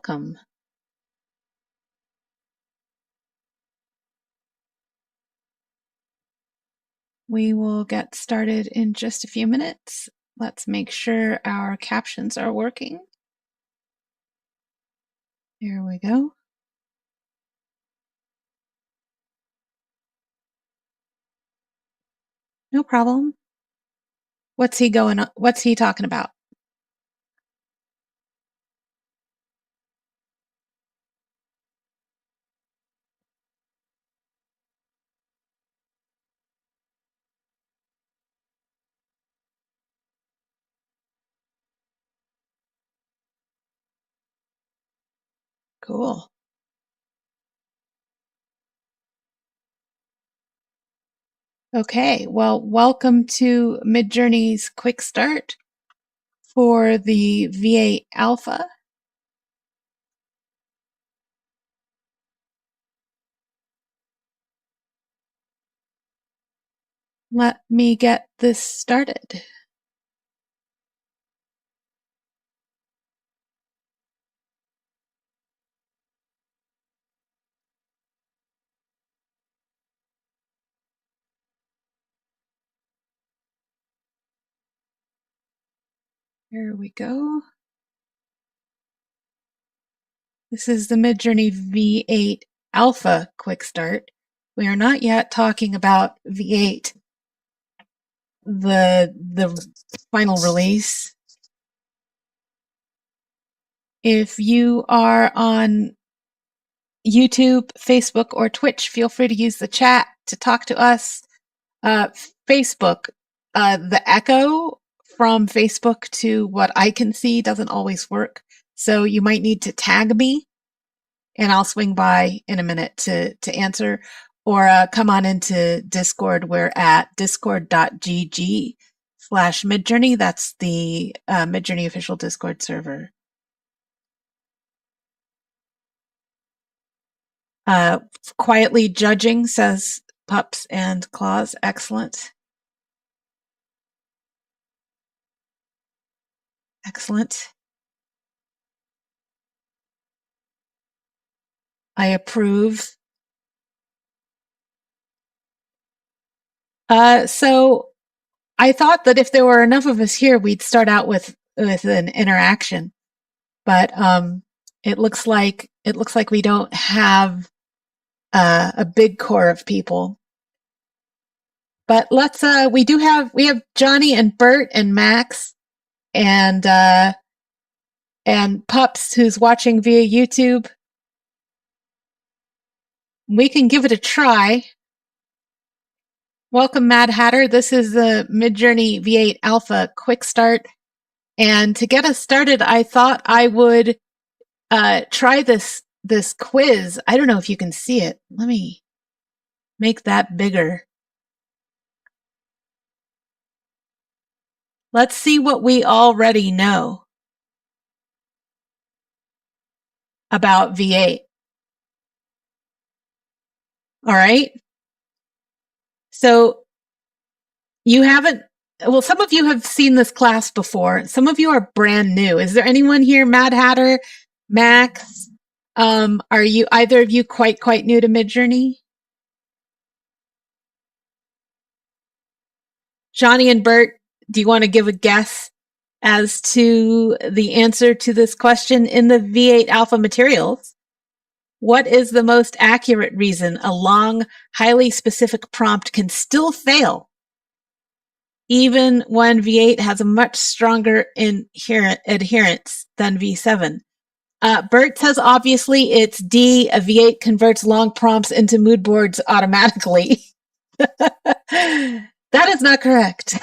welcome. We will get started in just a few minutes. Let's make sure our captions are working. Here we go. No problem. What's he talking about? Cool. Okay, well, welcome to Midjourney's Quick Start for the V8 Alpha. Let me get this started. Here we go. This is the Midjourney V8 Alpha Quick Start. We are not yet talking about V8, the final release. If you are on YouTube, Facebook, or Twitch, feel free to use the chat to talk to us. Facebook, the echo from Facebook to what I can see doesn't always work. So you might need to tag me and I'll swing by in a minute to answer, or come on into Discord. We're at discord.gg/Midjourney. That's the Midjourney official Discord server. Quietly judging, says Pups and Claws. Excellent. Excellent. I approve. So I thought that if there were enough of us here, we'd start out with an interaction, but it looks like we don't have a big core of people. But let's we have Johnny and Bert and Max and Pups who's watching via YouTube. We can give it a try. Welcome, Mad Hatter. This is the Midjourney V8 Alpha Quick Start. And to get us started, I thought I would try this quiz. I don't know if you can see it. Let me make that bigger. Let's see what we already know about V8. All right. So you haven't, well, some of you have seen this class before. Some of you are brand new. Is there anyone here, Mad Hatter, Max? Are you, either of you, quite new to Midjourney? Johnny and Bert, do you want to give a guess as to the answer to this question? In the V8 Alpha materials, what is the most accurate reason a long, highly specific prompt can still fail, even when V8 has a much stronger adherence than V7? Bert says obviously it's D. A V8 converts long prompts into mood boards automatically. That is not correct.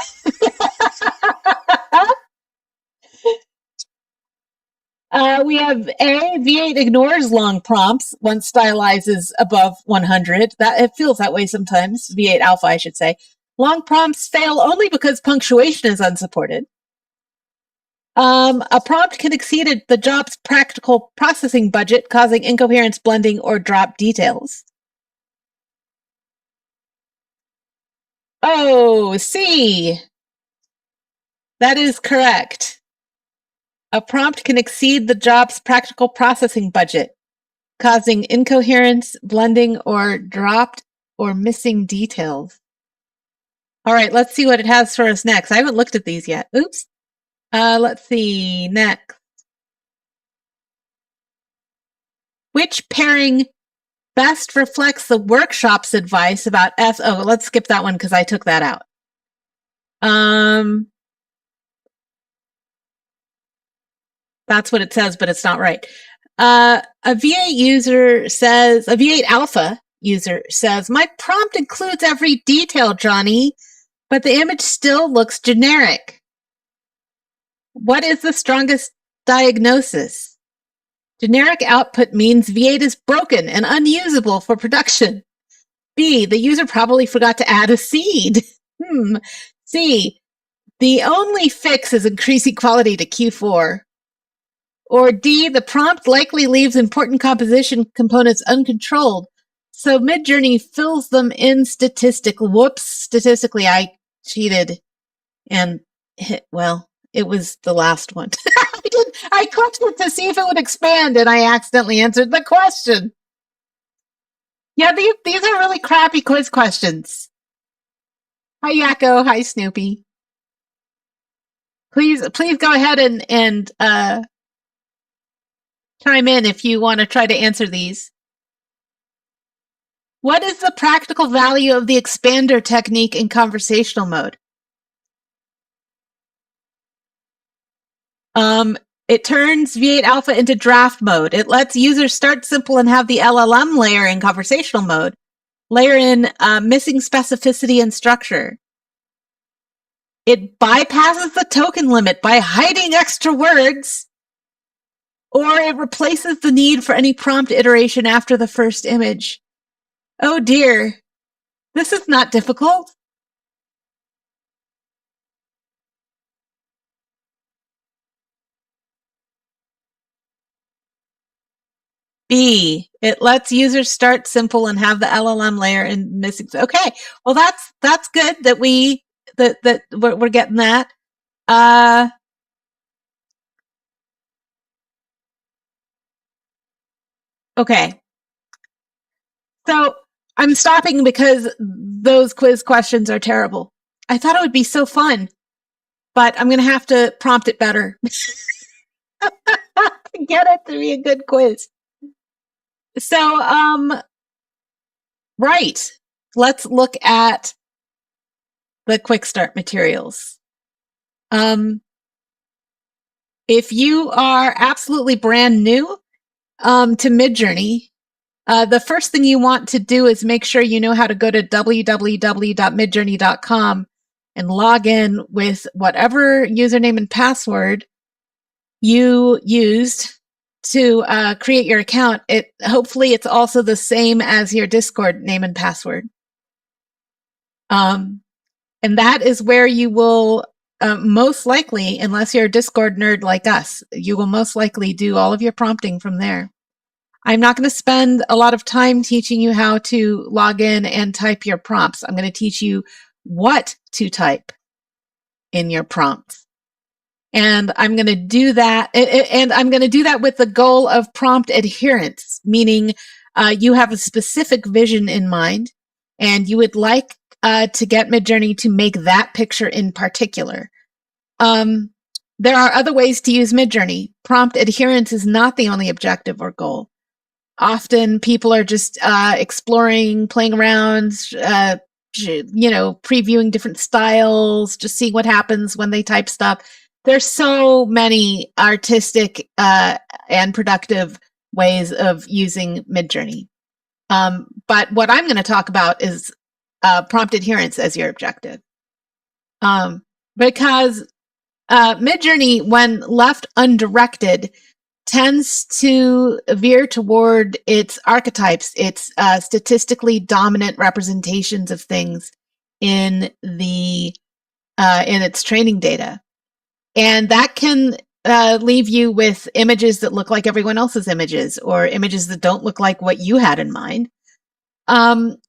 We have A, V8 ignores long prompts once stylized is above 100. That it feels that way sometimes. V8 Alpha, I should say. Long prompts fail only because punctuation is unsupported. A prompt can exceed the job's practical processing budget, causing incoherence, blending, or drop details. Oh, C. That is correct. A prompt can exceed the job's practical processing budget, causing incoherence, blending, or dropped or missing details. All right, let's see what it has for us next. I haven't looked at these yet. Oops. Let's see. Next. Which pairing best reflects the workshop's advice about Oh, let's skip that one because I took that out. That's what it says, but it's not right. A V8 Alpha user says, my prompt includes every detail, Johnny, but the image still looks generic. What is the strongest diagnosis? Generic output means V8 is broken and unusable for production. B, the user probably forgot to add a seed. C, the only fix is increasing quality to Q4. Or D, the prompt likely leaves important composition components uncontrolled, so Midjourney fills them in statistically. Whoops, statistically I cheated and hit, well, it was the last one. I clicked it to see if it would expand and I accidentally answered the question. Yeah, these are really crappy quiz questions. Hi, Yakko. Hi, Snoopy. Please go ahead and chime in if you want to try to answer these. What is the practical value of the expander technique in conversational mode? It turns V8 Alpha into draft mode. It lets users start simple and have the LLM layer in conversational mode. Layer in missing specificity and structure. It bypasses the token limit by hiding extra words. Or it replaces the need for any prompt iteration after the first image. Oh dear, this is not difficult. B, it lets users start simple and have the LLM layer in missing. Okay, well that's good that we're getting that. Okay. So I'm stopping because those quiz questions are terrible. I thought it would be so fun, but I'm going to have to prompt it better to get it to be a good quiz. So, right. Let's look at the Quick Start materials. If you are absolutely brand new to Midjourney, the first thing you want to do is make sure you know how to go to www.midjourney.com and log in with whatever username and password you used to create your account. Hopefully it's also the same as your Discord name and password. And that is where you will most likely, unless you're a Discord nerd like us, you will most likely do all of your prompting from there. I'm not going to spend a lot of time teaching you how to log in and type your prompts. I'm going to teach you what to type in your prompts. And I'm going to do that. And I'm going to do that with the goal of prompt adherence, meaning you have a specific vision in mind and you would like to get Midjourney to make that picture in particular. There are other ways to use Midjourney. Prompt adherence is not the only objective or goal. Often people are just exploring, playing around, previewing different styles, just seeing what happens when they type stuff. There's so many artistic and productive ways of using Midjourney. But what I'm going to talk about is prompt adherence as your objective. Because Midjourney, when left undirected, tends to veer toward its archetypes, its statistically dominant representations of things in its training data, and that can leave you with images that look like everyone else's images, or images that don't look like what you had in mind.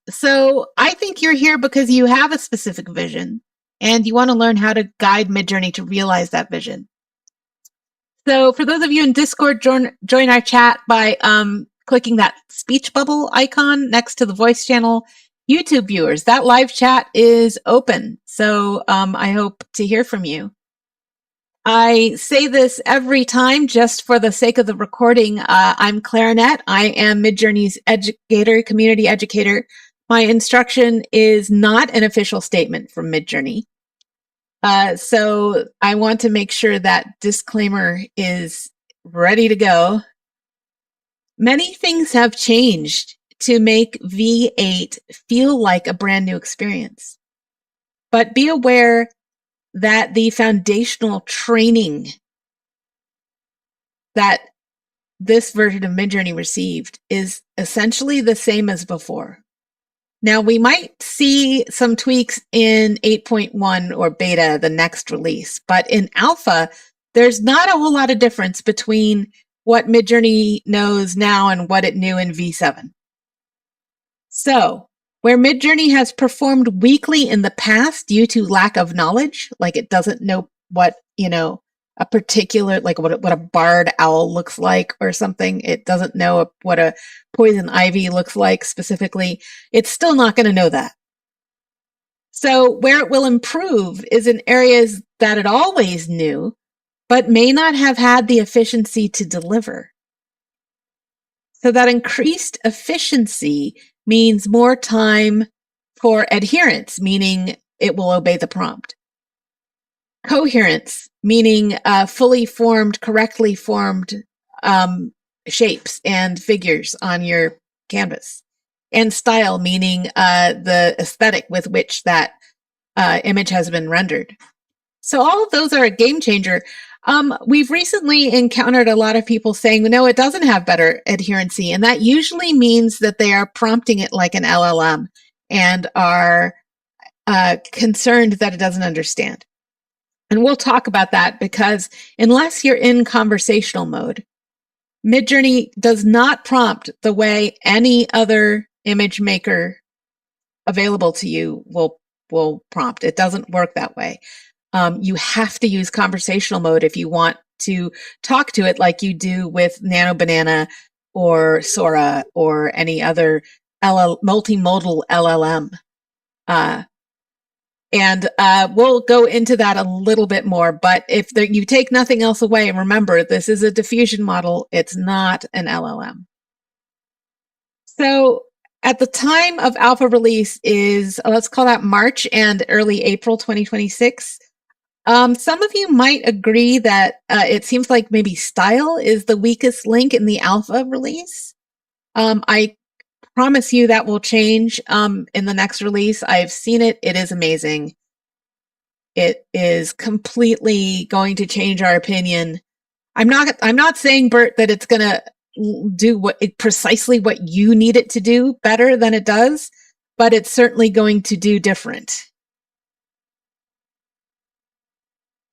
So I think you're here because you have a specific vision, and you want to learn how to guide Midjourney to realize that vision. So for those of you in Discord, join our chat by clicking that speech bubble icon next to the voice channel. YouTube viewers, that live chat is open. So I hope to hear from you. I say this every time just for the sake of the recording. I'm Clarinet. I am Midjourney's educator, community educator. My instruction is not an official statement from Midjourney. So I want to make sure that disclaimer is ready to go. Many things have changed to make V8 feel like a brand new experience. But be aware that the foundational training that this version of Midjourney received is essentially the same as before. Now, we might see some tweaks in 8.1 or beta, the next release, but in alpha, there's not a whole lot of difference between what Midjourney knows now and what it knew in V7. So, where Midjourney has performed weakly in the past due to lack of knowledge, like it doesn't know what, a particular, like what a barred owl looks like or something. It doesn't know what a poison ivy looks like specifically. It's still not going to know that. So where it will improve is in areas that it always knew, but may not have had the efficiency to deliver. So that increased efficiency means more time for adherence, meaning it will obey the prompt. Coherence, meaning fully formed, correctly formed shapes and figures on your canvas. And style, meaning the aesthetic with which that image has been rendered. So all of those are a game changer. We've recently encountered a lot of people saying, no, it doesn't have better adherency. And that usually means that they are prompting it like an LLM and are concerned that it doesn't understand. And we'll talk about that because unless you're in conversational mode, Midjourney does not prompt the way any other image maker available to you will prompt. It doesn't work that way. You have to use conversational mode if you want to talk to it like you do with Nano Banana or Sora or any other multimodal LLM. And we'll go into that a little bit more, but if you take nothing else away, remember, this is a diffusion model. It's not an LLM. So at the time of alpha release is, let's call that March and early April 2026. Some of you might agree that it seems like maybe style is the weakest link in the alpha release. I promise you that will change in the next release. I've seen it. It is amazing. It is completely going to change our opinion. I'm not saying, Bert, that it's going to do precisely what you need it to do better than it does, but it's certainly going to do different.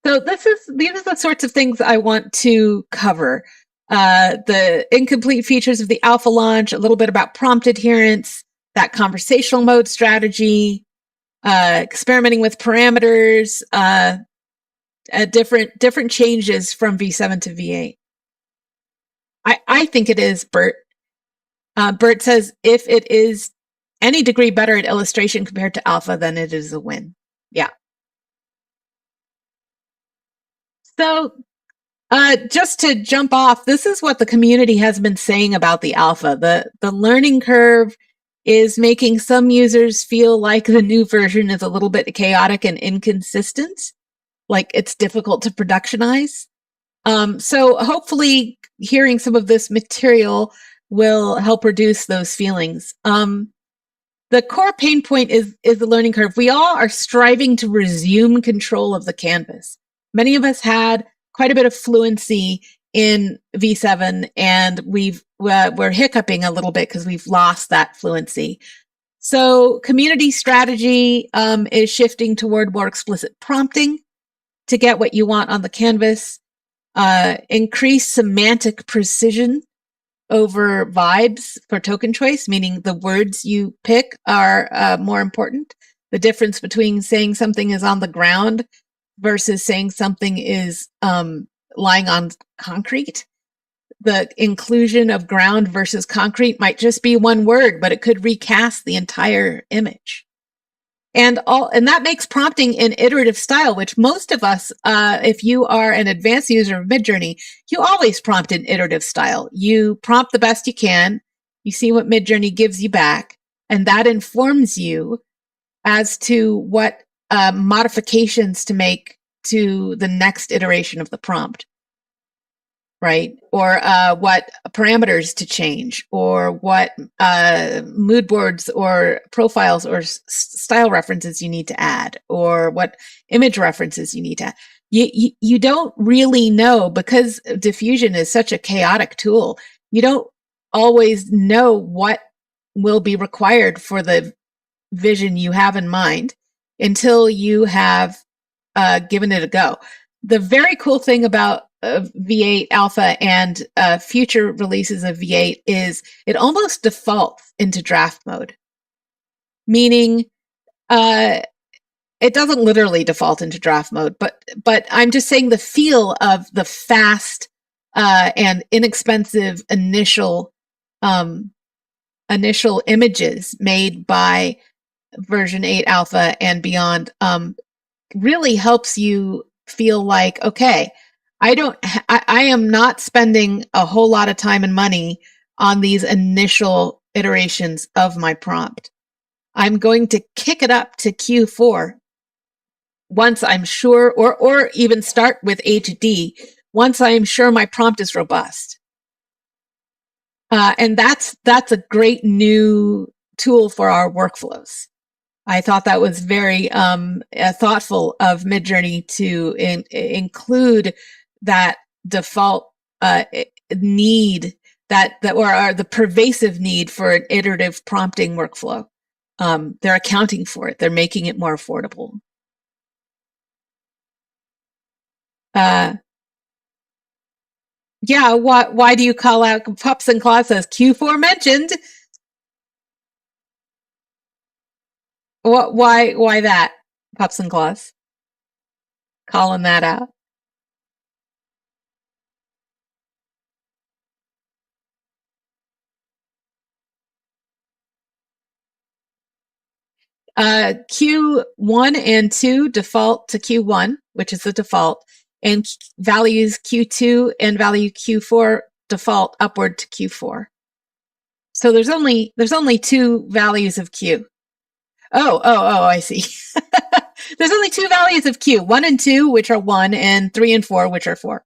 So these are the sorts of things I want to cover. The incomplete features of the alpha launch, a little bit about prompt adherence, that conversational mode strategy, experimenting with parameters, different changes from V7 to V8. I think it is, Bert. Bert says, if it is any degree better at illustration compared to alpha, then it is a win. Yeah. So just to jump off, this is what the community has been saying about the alpha. The learning curve is making some users feel like the new version is a little bit chaotic and inconsistent, like it's difficult to productionize. So hopefully hearing some of this material will help reduce those feelings. The core pain point is the learning curve. We all are striving to resume control of the canvas. Many of us had quite a bit of fluency in V7, and we're hiccuping a little bit because we've lost that fluency. So community strategy is shifting toward more explicit prompting to get what you want on the canvas, increase semantic precision over vibes for token choice, meaning the words you pick are more important. The difference between saying something is on the ground versus saying something is lying on concrete. The inclusion of ground versus concrete might just be one word, but it could recast the entire image. And that makes prompting an iterative style, which most of us, if you are an advanced user of Midjourney, you always prompt in iterative style. You prompt the best you can, you see what Midjourney gives you back, and that informs you as to what modifications to make to the next iteration of the prompt. Right? Or what parameters to change, or what mood boards or profiles or style references you need to add, or what image references you need to add. You don't really know, because diffusion is such a chaotic tool. You don't always know what will be required for the vision you have in mind until you have given it a go. The very cool thing about V8 Alpha and future releases of V8 is it almost defaults into draft mode, meaning it doesn't literally default into draft mode, but I'm just saying the feel of the fast and inexpensive initial images made by version 8 Alpha and beyond really helps you feel like, okay, I am not spending a whole lot of time and money on these initial iterations of my prompt. I'm going to kick it up to Q4 once I'm sure, or even start with HD once I'm sure my prompt is robust. And that's a great new tool for our workflows. I thought that was very thoughtful of Midjourney to include that default need or the pervasive need for an iterative prompting workflow. They're accounting for it. They're making it more affordable. Yeah, why do you call out Pups and Claws says Q4 mentioned? Why that? Pups and Claws calling that out. Q1 and 2 default to Q1, which is the default, and values Q2 and value Q4 default upward to Q4. So there's only 2 values of Q. Oh, I see. There's only 2 values of Q, 1 and 2, which are 1, and 3 and 4, which are 4.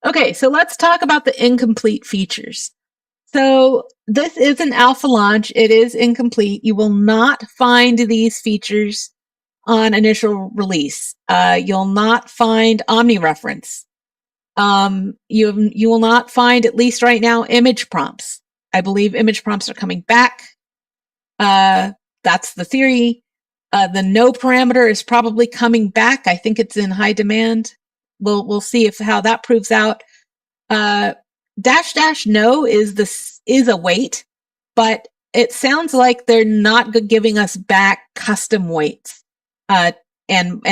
Okay, so let's talk about the incomplete features. So this is an alpha launch. It is incomplete. You will not find these features on initial release. You'll not find omni-reference. You will not find, at least right now, image prompts. I believe image prompts are coming back. That's the theory. The no parameter is probably coming back. I think it's in high demand. We'll see how that proves out. Dash no is a wait, but it sounds like they're not giving us back custom weights, and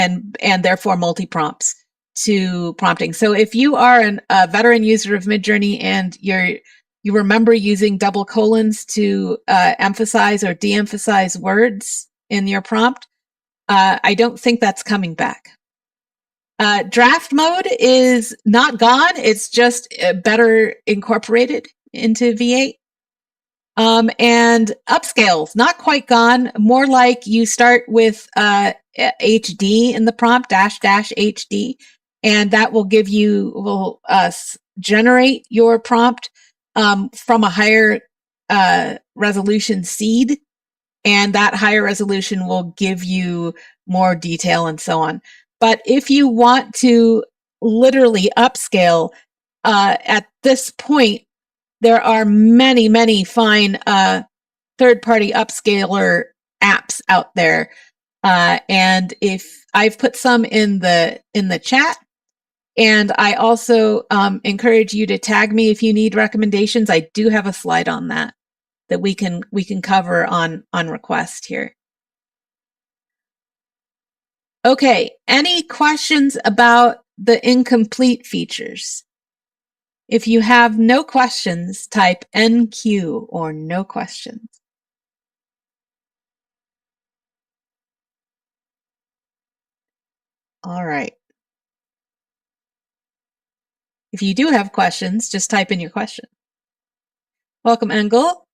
therefore multi-prompts to prompting. So if you are a veteran user of Midjourney and you remember using double colons to emphasize or de-emphasize words in your prompt, I don't think that's coming back. Draft mode is not gone. It's just better incorporated into V8. And upscales, not quite gone. More like you start with HD in the prompt, dash HD, and that will generate your prompt from a higher resolution seed, and that higher resolution will give you more detail and so on. But if you want to literally upscale, at this point, there are many, many fine third-party upscaler apps out there. And if I've put some in the chat, and I also encourage you to tag me if you need recommendations. I do have a slide on that we can cover on request here. Okay, any questions about the incomplete features? If you have no questions, type NQ or no questions. All right. If you do have questions, just type in your question. Welcome, Engel.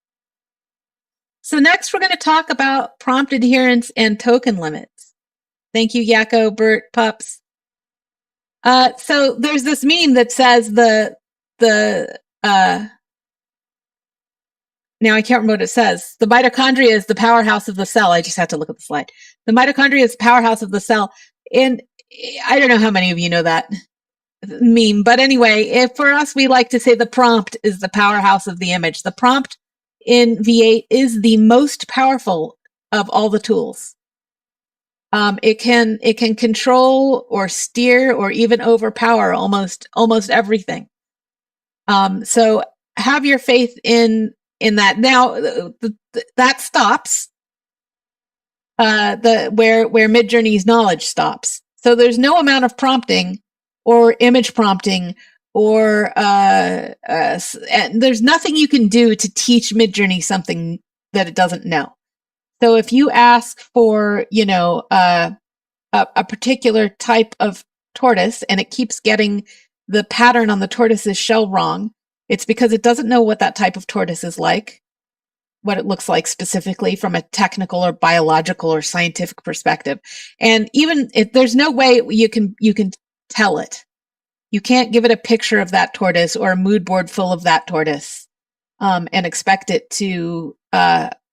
So next we're going to talk about prompt adherence and token limits. Thank you, Yakko, Bert, Pups. So there's this meme that says now I can't remember what it says. The mitochondria is the powerhouse of the cell. I just have to look at the slide. The mitochondria is the powerhouse of the cell. And I don't know how many of you know that meme, but anyway, if for us, we like to say the prompt is the powerhouse of the image. The prompt in V8 is the most powerful of all the tools. It can control or steer or even overpower almost everything. So have your faith in that. Now that stops where Midjourney's knowledge stops. So there's no amount of prompting or image prompting or there's nothing you can do to teach Midjourney something that it doesn't know. So if you ask for, a particular type of tortoise and it keeps getting the pattern on the tortoise's shell wrong, it's because it doesn't know what that type of tortoise is like, what it looks like specifically from a technical or biological or scientific perspective. And even if there's no way you can tell it. You can't give it a picture of that tortoise or a mood board full of that tortoise and expect it to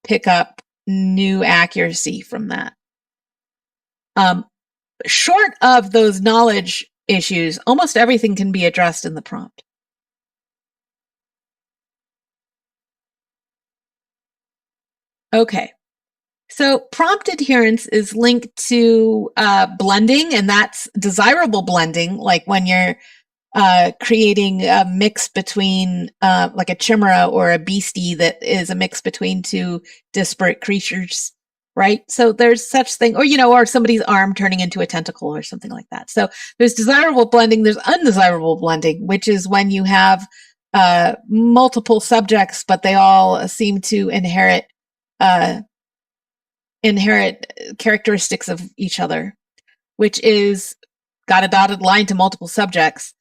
pick up new accuracy from that. Short of those knowledge issues, almost everything can be addressed in the prompt. Okay, so prompt adherence is linked to blending, and that's desirable blending, like when you're creating a mix between like a chimera or a beastie that is a mix between two disparate creatures, right? So there's such thing, or somebody's arm turning into a tentacle or something like that. So there's desirable blending, there's undesirable blending, which is when you have multiple subjects, but they all seem to inherit characteristics of each other, which is got a dotted line to multiple subjects.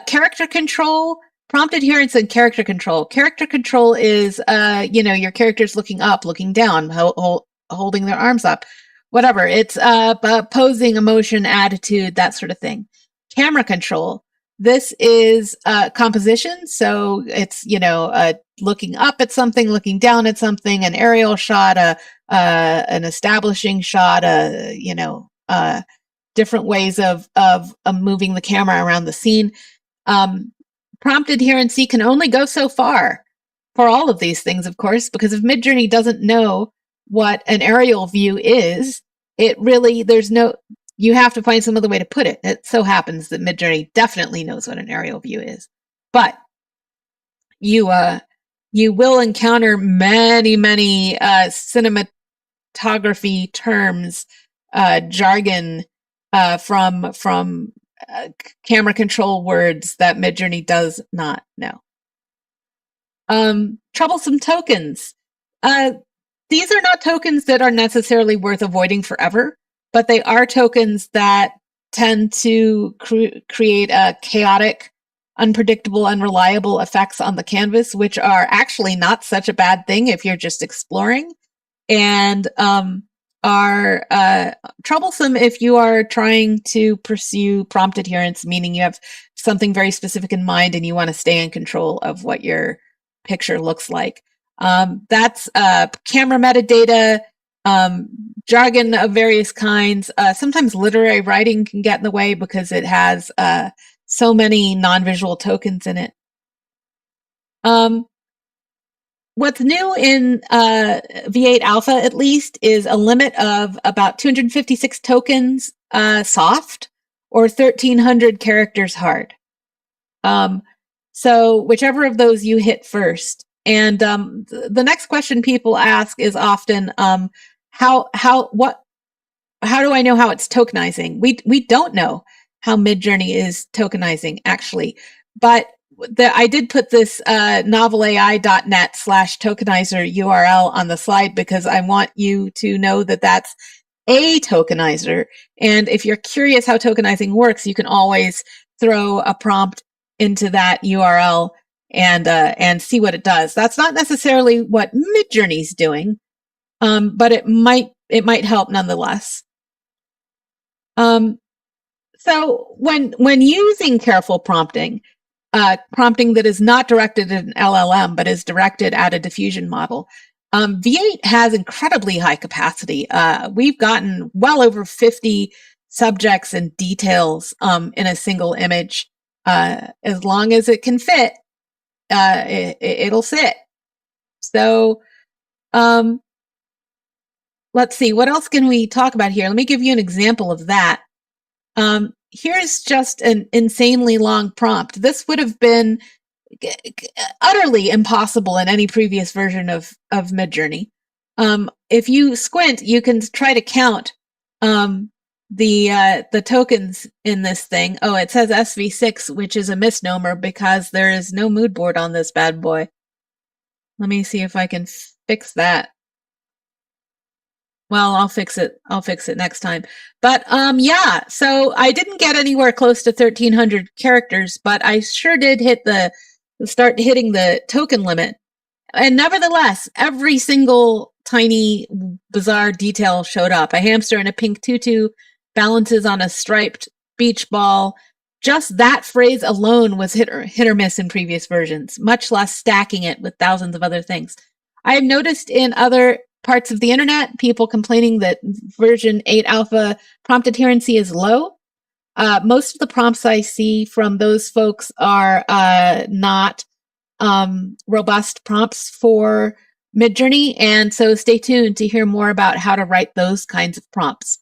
Character control, prompt adherence and character control. Character control is, your character's looking up, looking down, holding their arms up, whatever. It's posing, emotion, attitude, that sort of thing. Camera control. This is composition. So it's, looking up at something, looking down at something, an aerial shot, an establishing shot, different ways of moving the camera around the scene. Prompt adherency can only go so far for all of these things, of course, because if Midjourney doesn't know what an aerial view is, you have to find some other way to put it. It so happens that Midjourney definitely knows what an aerial view is, but you will encounter many cinematography terms, jargon from camera control words that Midjourney does not know. Troublesome tokens. These are not tokens that are necessarily worth avoiding forever, but they are tokens that tend to create a chaotic, unpredictable, unreliable effects on the canvas, which are actually not such a bad thing if you're just exploring, and are troublesome if you are trying to pursue prompt adherence, meaning you have something very specific in mind and you want to stay in control of what your picture looks like. That's camera metadata, jargon of various kinds. Sometimes literary writing can get in the way because it has so many non-visual tokens in it. What's new in V8 Alpha, at least, is a limit of about 256 tokens soft or 1,300 characters hard. So whichever of those you hit first. And the next question people ask is often, what how do I know how it's tokenizing? We don't know how Midjourney is tokenizing, actually, but I did put this novelai.net/tokenizer URL on the slide because I want you to know that that's a tokenizer. And if you're curious how tokenizing works, you can always throw a prompt into that URL and see what it does. That's not necessarily what Midjourney's doing, but it might help nonetheless. So when using careful prompting, prompting that is not directed at an LLM but is directed at a diffusion model, V8 has incredibly high capacity. We've gotten well over 50 subjects and details in a single image. As long as it can fit, it'll sit. So let's see, what else can we talk about here? Let me give you an example of that. Here's just an insanely long prompt. This would have been utterly impossible in any previous version of Midjourney. If you squint, you can try to count the tokens in this thing. Oh, it says SV6, which is a misnomer because there is no mood board on this bad boy. Let me see if I can fix that. Well, I'll fix it. I'll fix it next time. But yeah, so I didn't get anywhere close to 1,300 characters, but I sure did start hitting the token limit. And nevertheless, every single tiny bizarre detail showed up. A hamster in a pink tutu balances on a striped beach ball. Just that phrase alone was hit or miss in previous versions, much less stacking it with thousands of other things. I have noticed in other parts of the internet, people complaining that version 8 alpha prompt adherency is low. Most of the prompts I see from those folks are not robust prompts for Midjourney, and so stay tuned to hear more about how to write those kinds of prompts.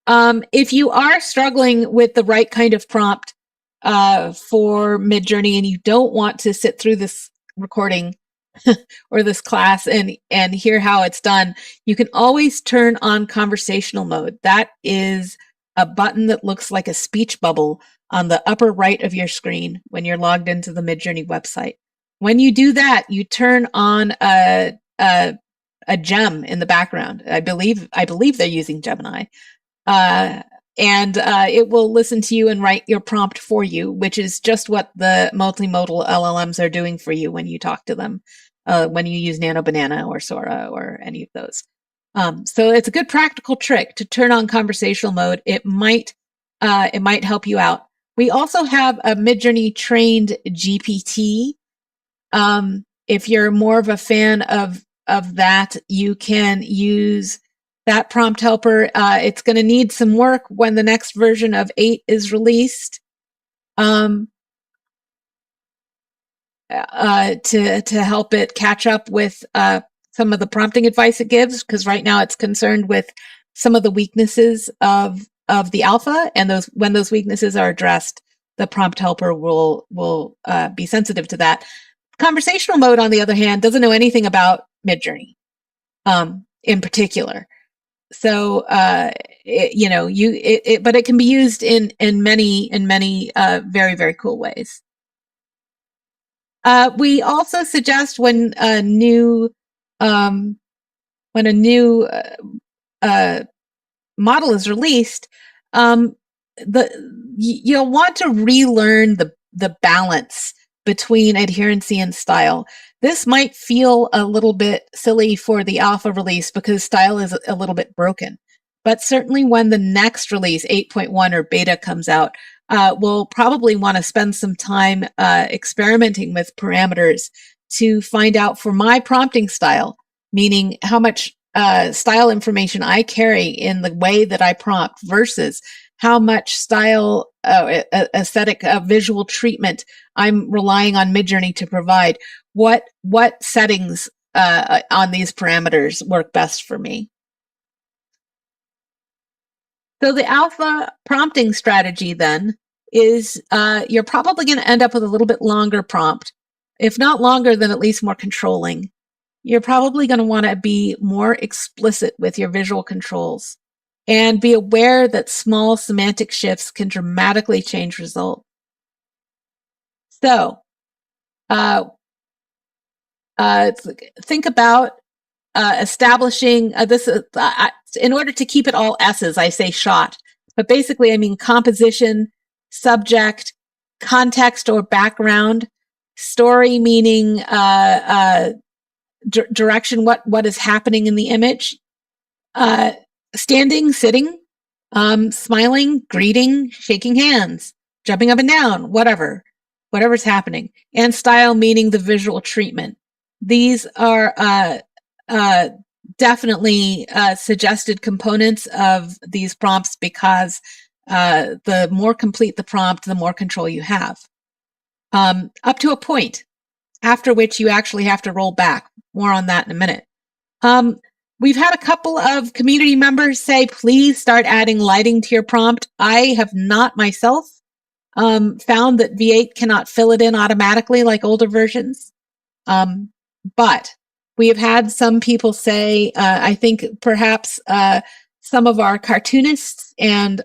If you are struggling with the right kind of prompt for Midjourney and you don't want to sit through this recording or this class and hear how it's done, you can always turn on conversational mode. That is a button that looks like a speech bubble on the upper right of your screen when you're logged into the Midjourney website. When you do that, you turn on a gem in the background. I believe they're using Gemini. And it will listen to you and write your prompt for you, which is just what the multimodal LLMs are doing for you when you talk to them, when you use Nano Banana or Sora or any of those. So it's a good practical trick to turn on conversational mode. It might help you out. We also have a Midjourney-trained GPT. If you're more of a fan of that, you can use that prompt helper. It's going to need some work when the next version of 8 is released to help it catch up with some of the prompting advice it gives, because right now it's concerned with some of the weaknesses of the alpha, and when those weaknesses are addressed, the prompt helper will be sensitive to that. Conversational mode, on the other hand, doesn't know anything about Midjourney in particular. So but it can be used in many very, very cool ways. We also suggest when a new model is released, you'll want to relearn the balance between adherency and style. This might feel a little bit silly for the alpha release because style is a little bit broken. But certainly when the next release, 8.1 or beta, comes out, we'll probably want to spend some time experimenting with parameters to find out for my prompting style, meaning how much style information I carry in the way that I prompt versus how much style, aesthetic, visual treatment I'm relying on Midjourney to provide. What settings on these parameters work best for me? So the alpha prompting strategy then is you're probably going to end up with a little bit longer prompt. If not longer, then at least more controlling. you're probably going to want to be more explicit with your visual controls and be aware that small semantic shifts can dramatically change results. So, think about establishing this. In order to keep it all S's, I say shot, but basically, I mean composition, subject, context or background, story meaning direction, what is happening in the image, standing, sitting, smiling, greeting, shaking hands, jumping up and down, whatever's happening, and style meaning the visual treatment. These are definitely suggested components of these prompts because the more complete the prompt, the more control you have. Up to a point, after which you actually have to roll back. More on that in a minute. We've had a couple of community members say, please start adding lighting to your prompt. I have not myself found that V8 cannot fill it in automatically like older versions. But we have had some people say, I think perhaps some of our cartoonists and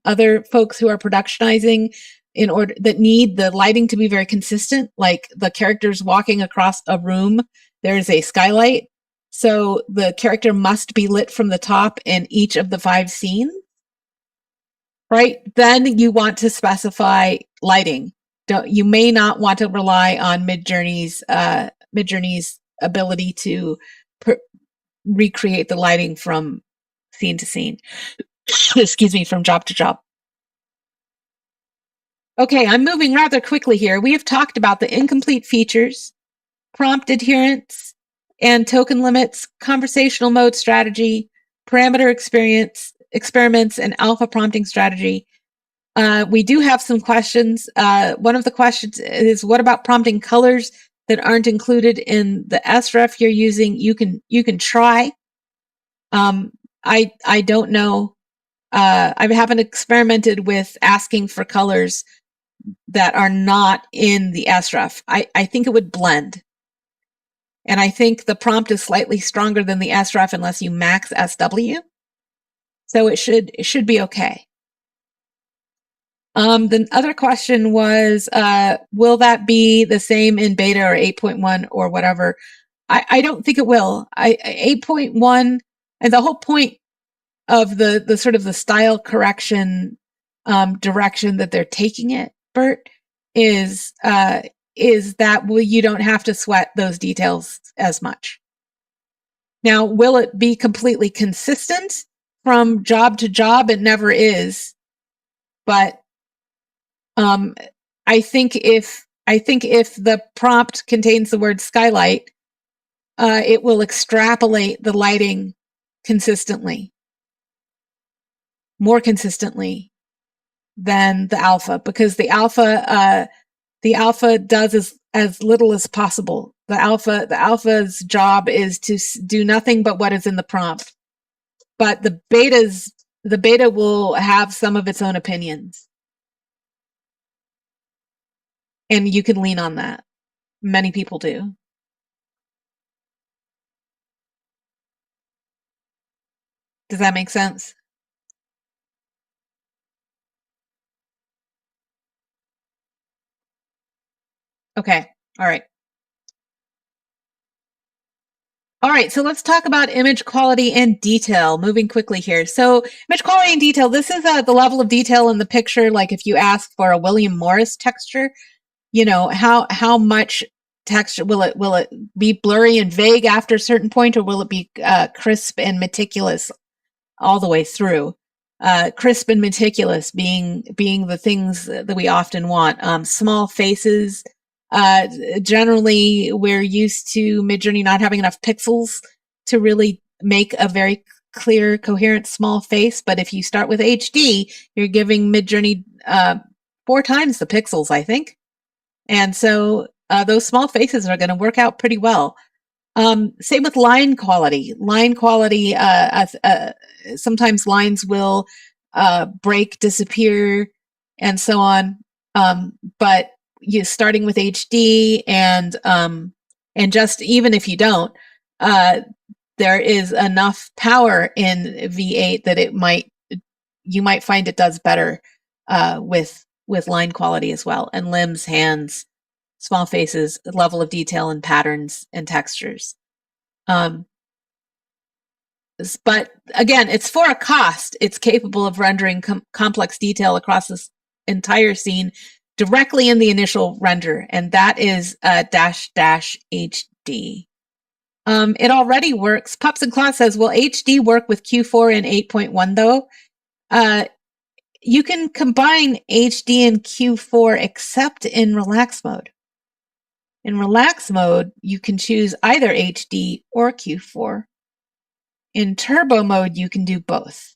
other folks who are productionizing that need the lighting to be very consistent, like the characters walking across a room, there's a skylight. So the character must be lit from the top in each of the 5 scenes, right? Then you want to specify lighting. You may not want to rely on Midjourney's ability to recreate the lighting from scene to scene. Excuse me, from job to job. Okay, I'm moving rather quickly here. We have talked about the incomplete features, prompt adherence, and token limits, conversational mode strategy, parameter experiments, and alpha prompting strategy. We do have some questions. One of the questions is, what about prompting colors that aren't included in the SREF you're using? You can try. I don't know. I haven't experimented with asking for colors that are not in the SREF. I think it would blend. And I think the prompt is slightly stronger than the SREF unless you max SW. So it should be okay. The other question was, will that be the same in beta or 8.1 or whatever? I don't think it will. 8.1, and the whole point of the sort of the style correction direction that they're taking it, Bert, is that you don't have to sweat those details as much. Now, will it be completely consistent from job to job? It never is, but I think if the prompt contains the word skylight, it will extrapolate the lighting consistently, more consistently than the alpha, because the alpha does as little as possible. The alpha's job is to do nothing but what is in the prompt, but the beta will have some of its own opinions. And you can lean on that. Many people do. Does that make sense? Okay. All right. All right, so let's talk about image quality and detail, moving quickly here. So image quality and detail, this is the level of detail in the picture. Like if you ask for a William Morris texture, you know, how much texture, will it be blurry and vague after a certain point, or will it be crisp and meticulous all the way through? Crisp and meticulous being the things that we often want. Small faces, generally we're used to Midjourney not having enough pixels to really make a very clear, coherent, small face. But if you start with HD, you're giving Midjourney 4 times the pixels, I think. And so those small faces are going to work out pretty well. Same with line quality. Line quality, sometimes lines will break, disappear, and so on. But starting with HD and just even if you don't, there is enough power in V8 that you might find it does better with line quality as well, and limbs, hands, small faces, level of detail and patterns and textures. But again, it's for a cost. It's capable of rendering complex detail across this entire scene directly in the initial render, and that is --HD. It already works. Pups and Claw says, will HD work with Q4 and 8.1 though? You can combine HD and Q4 except in relax mode. In relax mode, you can choose either HD or Q4. In turbo mode, you can do both.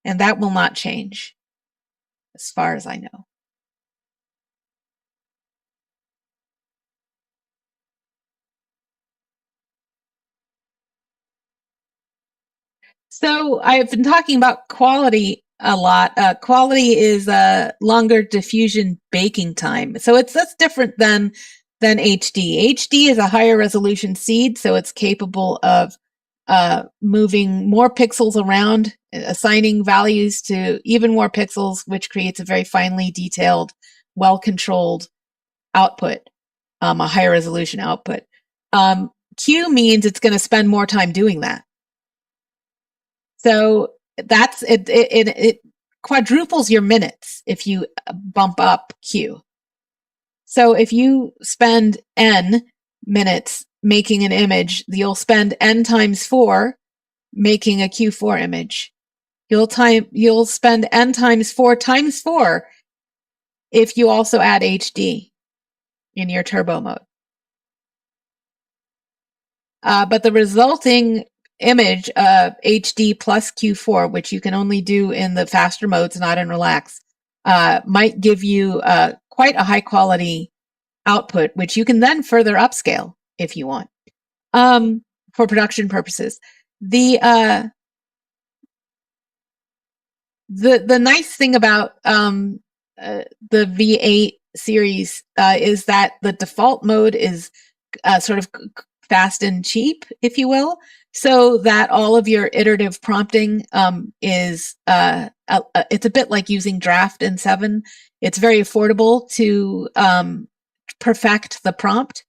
And that will not change, as far as I know. So I've been talking about quality a lot. Quality is a longer diffusion baking time. So that's different than HD. HD is a higher resolution seed, so it's capable of moving more pixels around, assigning values to even more pixels, which creates a very finely detailed, well-controlled output, a higher resolution output. Q means it's going to spend more time doing that. So that's it quadruples your minutes if you bump up Q. So if you spend N minutes making an image, you'll spend N times 4 making a Q4 image. You'll spend N times 4 times 4 if you also add HD in your turbo mode. But the resulting image of HD plus Q4, which you can only do in the faster modes, not in relax, might give you quite a high quality output, which you can then further upscale if you want, for production purposes. The nice thing about the V8 series is that the default mode is sort of fast and cheap, if you will, so that all of your iterative prompting is it's a bit like using Draft in 7. It's very affordable to perfect the prompt,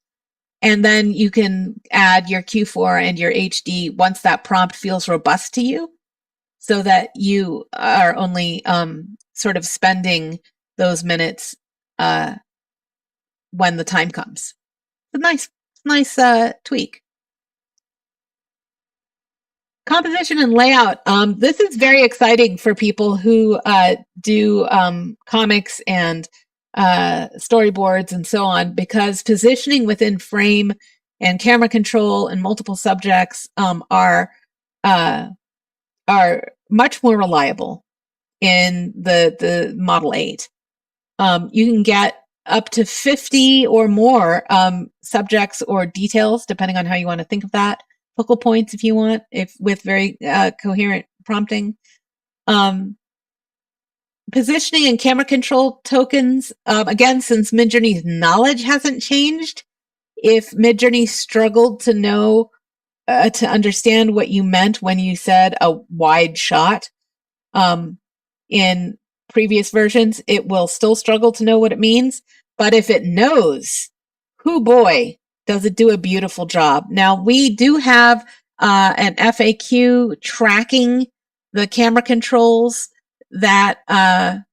and then you can add your Q4 and your HD once that prompt feels robust to you, so that you are only sort of spending those minutes when the time comes. It's a nice tweak. Composition and layout. This is very exciting for people who do comics and storyboards and so on, because positioning within frame and camera control and multiple subjects are much more reliable in the Model 8. You can get up to 50 or more subjects or details, depending on how you want to think of that. Focal points, if you want, with very coherent prompting. Positioning and camera control tokens. Again, since Midjourney's knowledge hasn't changed, if Midjourney struggled to know, to understand what you meant when you said a wide shot in previous versions, it will still struggle to know what it means. But if it knows, hoo boy, does it do a beautiful job. Now, we do have an FAQ tracking the camera controls that are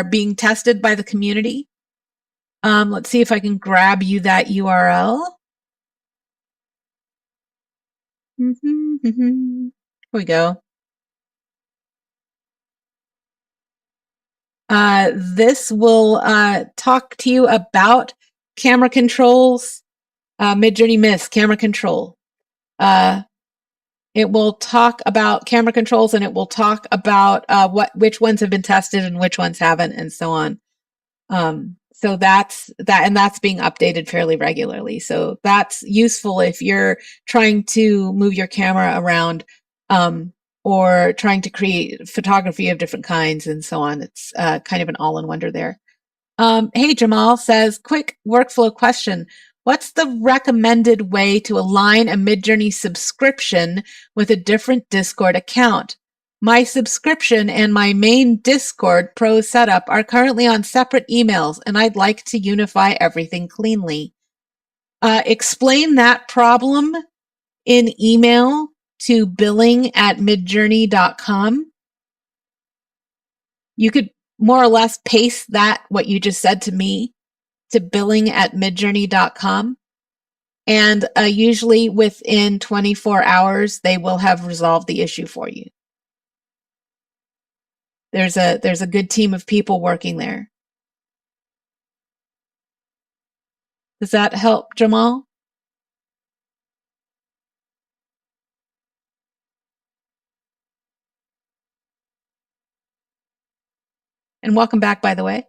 being tested by the community. Let's see if I can grab you that URL. Here we go. This will talk to you about camera controls, Midjourney Miss camera control. It will talk about camera controls, and it will talk about which ones have been tested and which ones haven't, and so on. So that's being updated fairly regularly. So that's useful if you're trying to move your camera around, or trying to create photography of different kinds and so on. It's kind of an all-in-wonder there. Hey, Jamal says, quick workflow question. What's the recommended way to align a Midjourney subscription with a different Discord account? My subscription and my main Discord Pro setup are currently on separate emails, and I'd like to unify everything cleanly. Explain that problem in email to billing@midjourney.com. You could more or less paste that, what you just said to me, to billing@midjourney.com. And usually within 24 hours, they will have resolved the issue for you. There's a good team of people working there. Does that help, Jamal? And welcome back, by the way.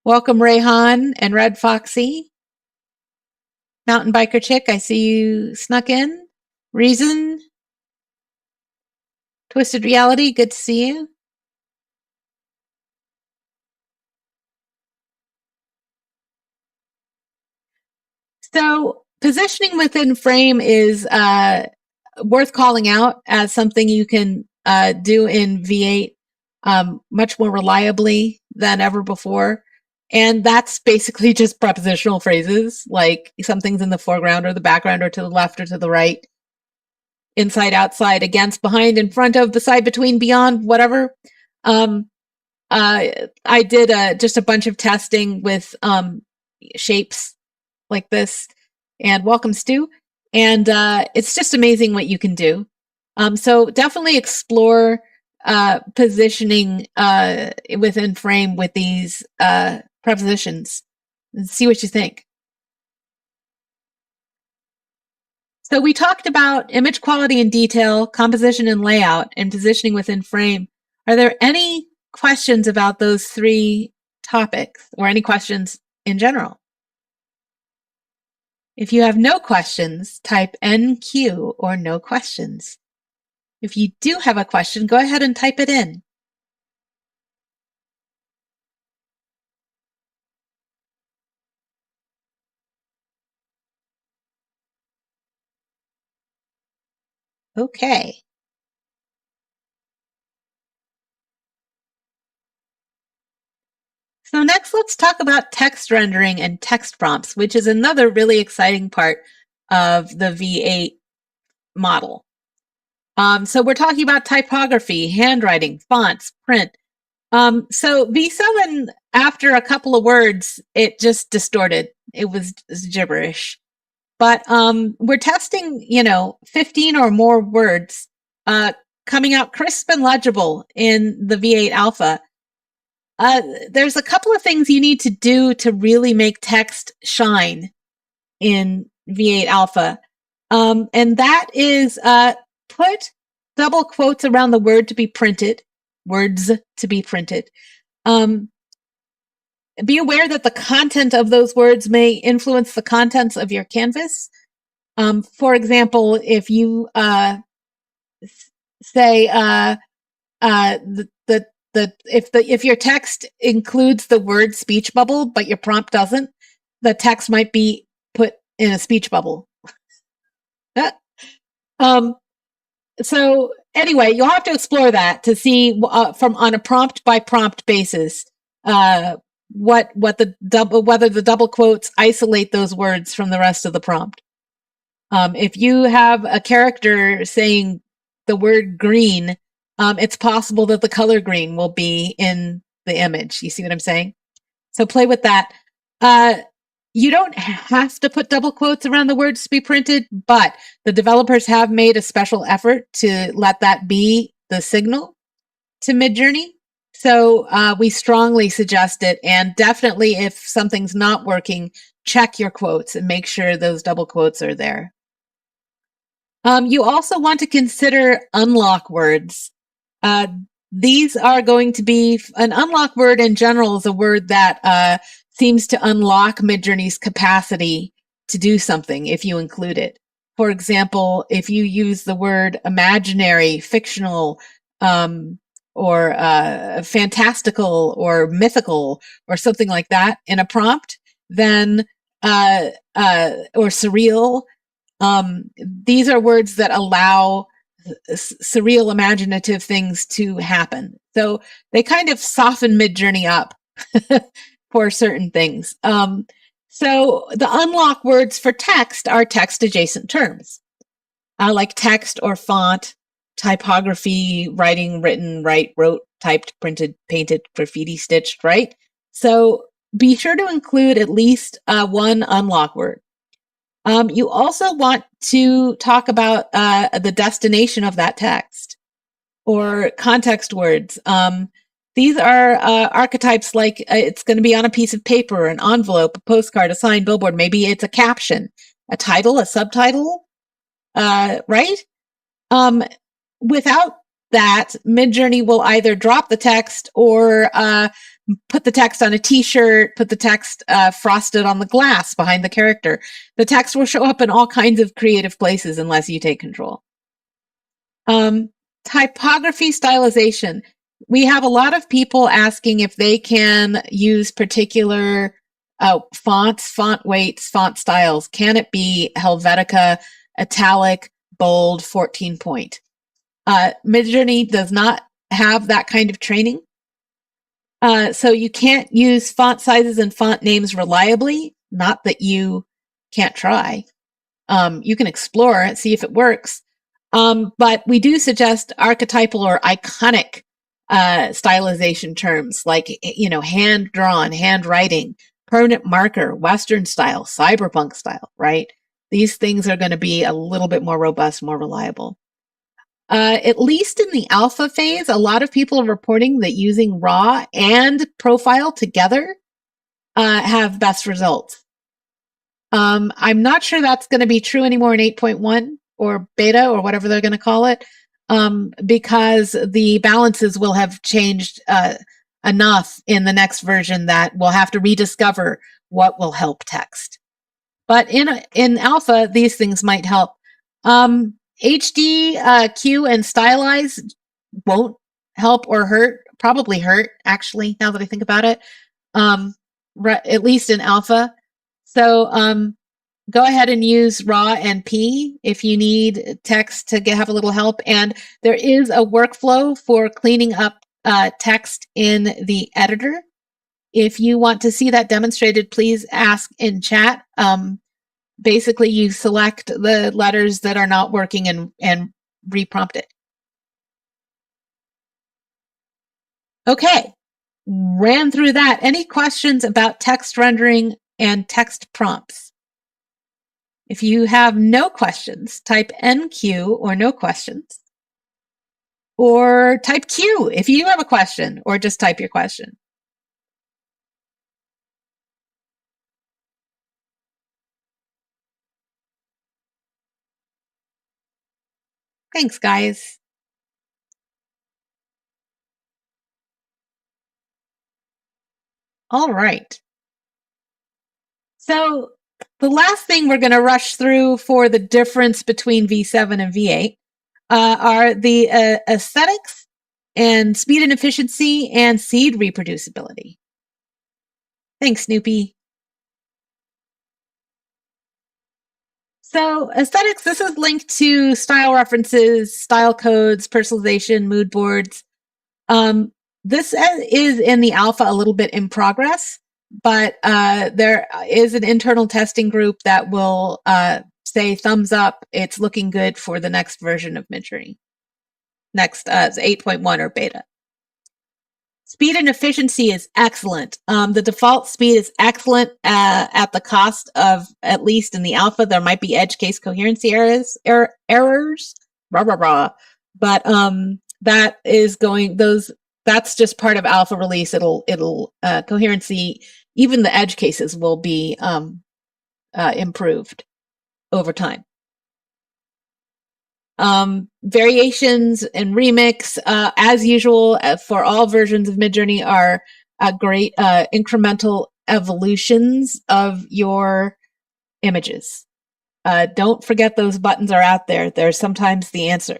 Welcome, Rayhan and Red Foxy. Mountain Biker Chick, I see you snuck in. Reason. Twisted Reality, good to see you. So positioning within frame is worth calling out as something you can do in V8 much more reliably than ever before. And that's basically just prepositional phrases, like something's in the foreground or the background or to the left or to the right, inside, outside, against, behind, in front of, beside, between, beyond, whatever. I did just a bunch of testing with shapes like this. And welcome, Stu. And it's just amazing what you can do. So definitely explore positioning within frame with these prepositions and see what you think. So we talked about image quality and detail, composition and layout, and positioning within frame. Are there any questions about those three topics or any questions in general? If you have no questions, type NQ or no questions. If you do have a question, go ahead and type it in. Okay. So next, let's talk about text rendering and text prompts, which is another really exciting part of the V8 model. So we're talking about typography, handwriting, fonts, print. So V7, after a couple of words, it just distorted. It was gibberish. But we're testing, 15 or more words coming out crisp and legible in the V8 alpha. There's a couple of things you need to do to really make text shine in V8 alpha. And that is put double quotes around the word to be printed, words to be printed. Be aware that the content of those words may influence the contents of your canvas. For example, if you say if your text includes the word speech bubble, but your prompt doesn't, the text might be put in a speech bubble. So anyway, you'll have to explore that to see from on a prompt by prompt basis whether the double quotes isolate those words from the rest of the prompt. If you have a character saying the word green, it's possible that the color green will be in the image. You see what I'm saying? So play with that. You don't have to put double quotes around the words to be printed, but the developers have made a special effort to let that be the signal to Midjourney. So we strongly suggest it. And definitely, if something's not working, check your quotes and make sure those double quotes are there. You also want to consider unlock words. These are going to be an unlock word in general is a word that seems to unlock Midjourney's capacity to do something if you include it. For example, if you use the word imaginary, fictional, or fantastical or mythical or something like that in a prompt, then or surreal. These are words that allow surreal, imaginative things to happen. So they kind of soften Midjourney up for certain things. So the unlock words for text are text adjacent terms, like text or font, typography, writing, written, write, wrote, typed, printed, painted, graffiti, stitched, right? So be sure to include at least one unlock word. You also want to talk about the destination of that text or context words. These are archetypes like it's going to be on a piece of paper, an envelope, a postcard, a sign, billboard. Maybe it's a caption, a title, a subtitle, right? Without that, Midjourney will either drop the text or put the text on a t-shirt, put the text frosted on the glass behind the character. The text will show up in all kinds of creative places unless you take control. Typography stylization. We have a lot of people asking if they can use particular fonts, font weights, font styles. Can it be Helvetica, italic, bold, 14 point? Midjourney does not have that kind of training. So you can't use font sizes and font names reliably. Not that you can't try. You can explore and see if it works. But we do suggest archetypal or iconic stylization terms like, hand drawn, handwriting, permanent marker, Western style, cyberpunk style, right? These things are going to be a little bit more robust, more reliable. At least in the alpha phase, a lot of people are reporting that using raw and profile together have best results. I'm not sure that's going to be true anymore in 8.1 or beta or whatever they're going to call it, because the balances will have changed enough in the next version that we'll have to rediscover what will help text. But in alpha, these things might help. HD, Q, and stylize won't help or hurt. Probably hurt, actually, now that I think about it. At least in alpha. So go ahead and use raw and P if you need text to have a little help. And there is a workflow for cleaning up text in the editor. If you want to see that demonstrated, please ask in chat. Basically, you select the letters that are not working and reprompt it. Okay, ran through that. Any questions about text rendering and text prompts? If you have no questions, type NQ or no questions. Or type Q if you have a question, or just type your question. Thanks, guys. All right. So the last thing we're going to rush through for the difference between V7 and V8 are the aesthetics and speed and efficiency and seed reproducibility. Thanks, Snoopy. So aesthetics, this is linked to style references, style codes, personalization, mood boards. This is in the alpha a little bit in progress, but there is an internal testing group that will say thumbs up, it's looking good for the next version of Midjourney. Next 8.1 or beta. Speed and efficiency is excellent. The default speed is excellent at the cost of, at least in the alpha, there might be edge case coherency errors, but that is going, that's just part of alpha release. It'll coherency, even the edge cases will be improved over time. Variations and remix, as usual, for all versions of Midjourney, are great incremental evolutions of your images. Don't forget those buttons are out there. They're sometimes the answer.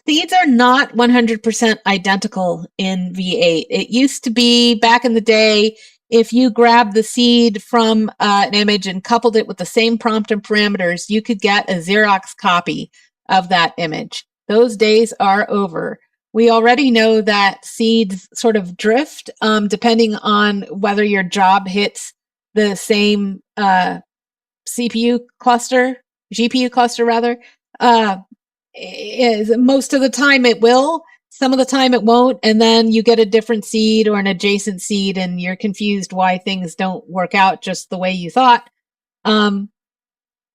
Seeds are not 100% identical in V8. It used to be back in the day, if you grabbed the seed from an image and coupled it with the same prompt and parameters, you could get a Xerox copy of that image. Those days are over. We already know that seeds sort of drift depending on whether your job hits the same GPU cluster rather. Is most of the time it will, some of the time it won't, and then you get a different seed or an adjacent seed and you're confused why things don't work out just the way you thought.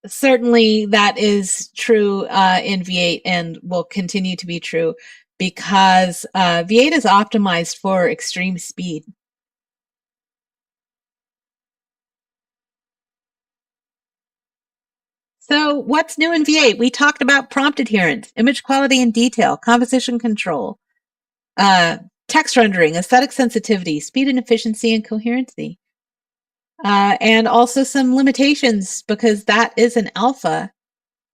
Certainly that is true in V8 and will continue to be true because V8 is optimized for extreme speed. So what's new in V8? We talked about prompt adherence, image quality and detail, composition control, text rendering, aesthetic sensitivity, speed and efficiency, and coherency. And also some limitations because that is an alpha.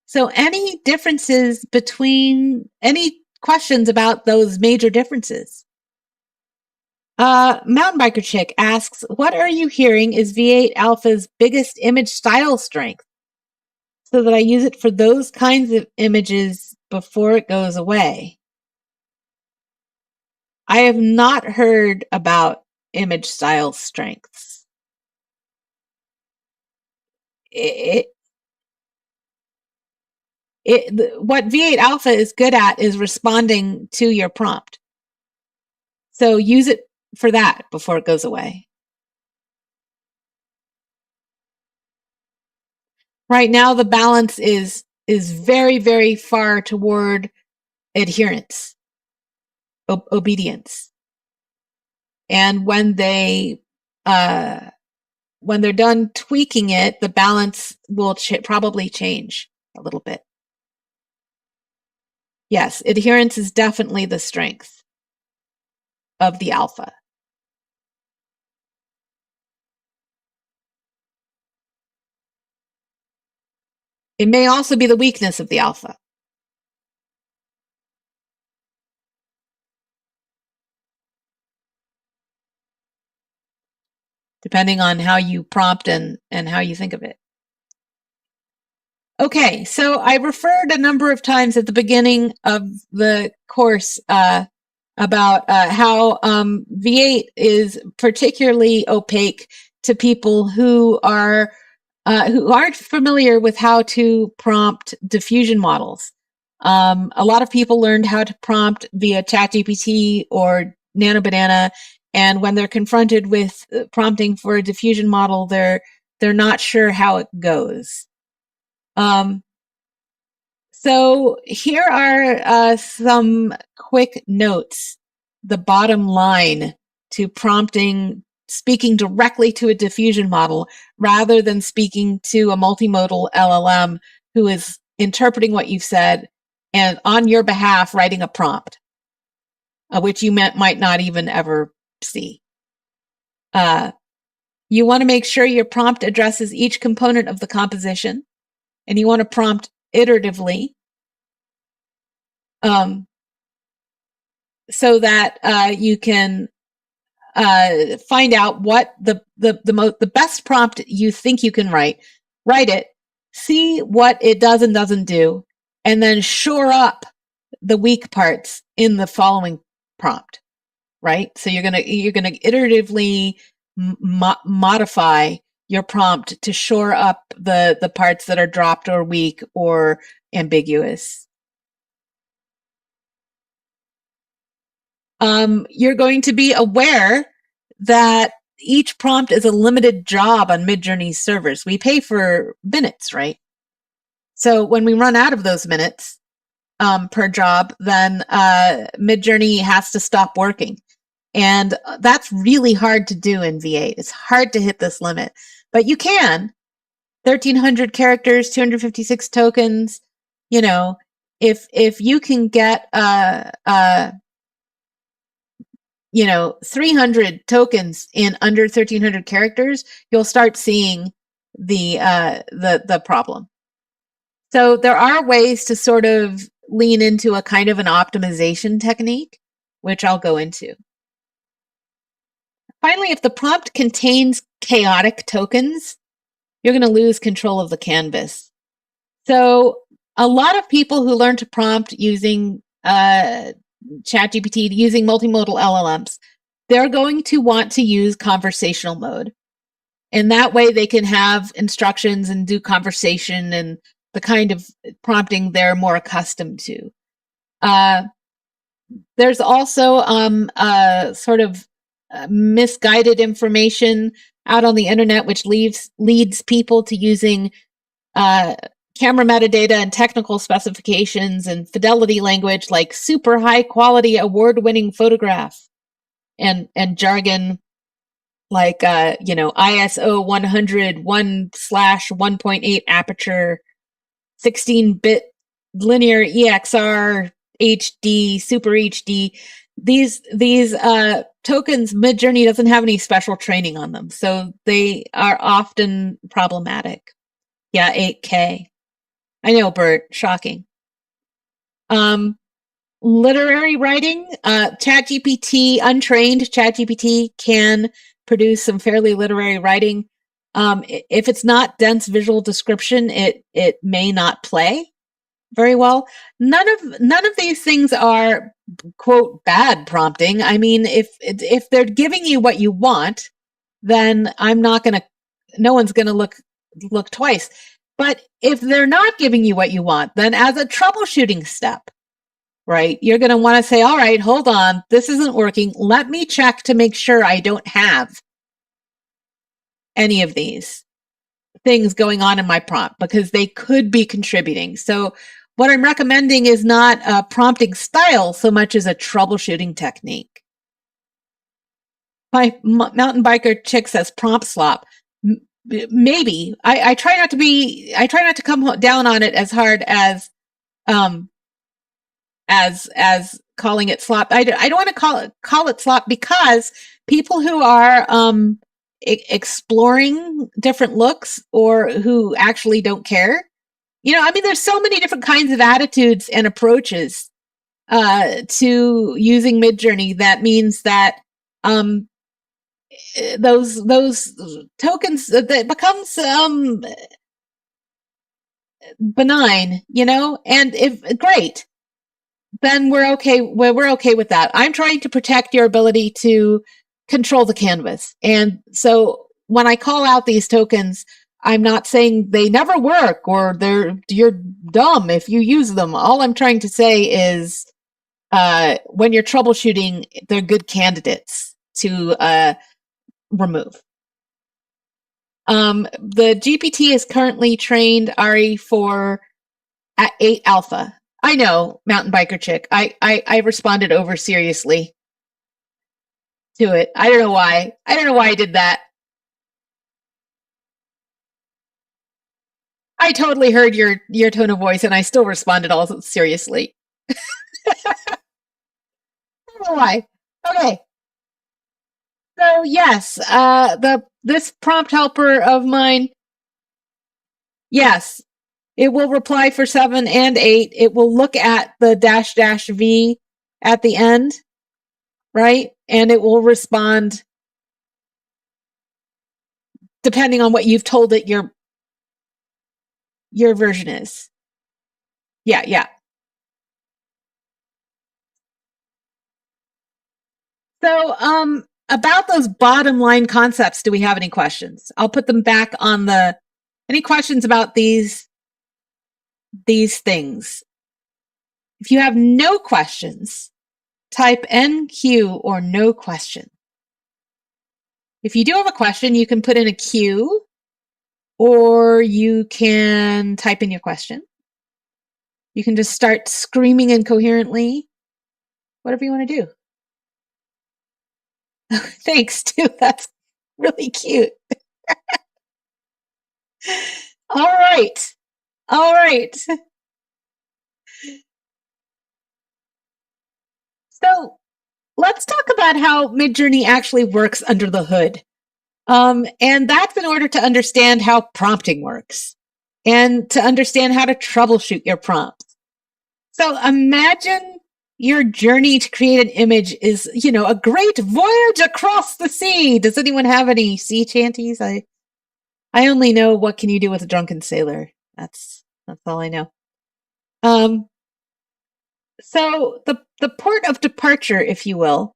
So any differences between, any questions about those major differences? Mountain Biker Chick asks, what are you hearing is V8 Alpha's biggest image style strength? So that I use it for those kinds of images before it goes away. I have not heard about image style strengths. What V8 Alpha is good at is responding to your prompt. So use it for that before it goes away. Right now, the balance is very, very far toward adherence, obedience. And when they're done tweaking it, the balance will probably change a little bit. Yes, adherence is definitely the strength of the alpha. It may also be the weakness of the alpha. Depending on how you prompt and how you think of it. Okay, so I referred a number of times at the beginning of the course about how V8 is particularly opaque to people who aren't familiar with how to prompt diffusion models. A lot of people learned how to prompt via ChatGPT or Nano Banana, and when they're confronted with prompting for a diffusion model, they're not sure how it goes. So here are some quick notes. The bottom line to prompting, speaking directly to a diffusion model rather than speaking to a multimodal LLM who is interpreting what you've said and on your behalf writing a prompt, which you might not even ever see. You want to make sure your prompt addresses each component of the composition, and you want to prompt iteratively so that you can find out what the best prompt you think you can write it, see what it does and doesn't do, and then shore up the weak parts in the following prompt, right? So you're gonna iteratively modify your prompt to shore up the parts that are dropped or weak or ambiguous. You're going to be aware that each prompt is a limited job on Midjourney's servers. We pay for minutes, right? So when we run out of those minutes per job, then Midjourney has to stop working. And that's really hard to do in V8. It's hard to hit this limit, but you can. 1,300 characters, 256 tokens. You know, if you can get 300 tokens in under 1,300 characters, you'll start seeing the problem. So there are ways to sort of lean into a kind of an optimization technique, which I'll go into. Finally, if the prompt contains chaotic tokens, you're going to lose control of the canvas. So a lot of people who learn to prompt using ChatGPT, using multimodal LLMs, they're going to want to use conversational mode. And that way they can have instructions and do conversation and the kind of prompting they're more accustomed to. There's also sort of misguided information out on the internet, which leads people to using camera metadata and technical specifications and fidelity language like super high quality award-winning photograph and jargon like ISO 100 1/1.8 aperture 16-bit linear EXR HD super HD. These tokens, Midjourney doesn't have any special training on them, so they are often problematic. Yeah, 8K. I know, Bert, shocking. Literary writing, ChatGPT, untrained ChatGPT can produce some fairly literary writing. If it's not dense visual description, it may not play very well. None of these things are, quote, bad prompting. I mean, if they're giving you what you want, then no one's gonna look twice. But if they're not giving you what you want, then as a troubleshooting step, right, you're going to want to say, all right, hold on, this isn't working. Let me check to make sure I don't have any of these things going on in my prompt because they could be contributing. So what I'm recommending is not a prompting style so much as a troubleshooting technique. My mountain biker chick says prompt slop. Maybe I try not to come down on it as hard as calling it slop. I don't want to call it slop because people who are exploring different looks or who actually don't care, I mean, there's so many different kinds of attitudes and approaches to using Midjourney. That means that those tokens that becomes benign, and if great, then we're okay. We're okay with that. I'm trying to protect your ability to control the canvas. And so when I call out these tokens, I'm not saying they never work or you're dumb if you use them. All I'm trying to say is when you're troubleshooting, they're good candidates to remove. The GPT is currently trained RE4 at 8 alpha. I know, mountain biker chick. I responded over seriously to it. I don't know why. I don't know why I did that. I totally heard your tone of voice, and I still responded all seriously. I don't know why. Okay. So yes, this prompt helper of mine, yes, it will reply for 7 and 8. It will look at the --V at the end, right? And it will respond depending on what you've told it your version is. Yeah. So, about those bottom line concepts, do we have any questions? I'll put them back on any questions about these things? If you have no questions, type NQ or no question. If you do have a question, you can put in a Q or you can type in your question. You can just start screaming incoherently, whatever you want to do. Thanks, too. That's really cute. All right. So let's talk about how Midjourney actually works under the hood. And that's in order to understand how prompting works and to understand how to troubleshoot your prompts. So imagine your journey to create an image is, a great voyage across the sea. Does anyone have any sea chanties? I only know what can you do with a drunken sailor. That's all I know. So the port of departure, if you will,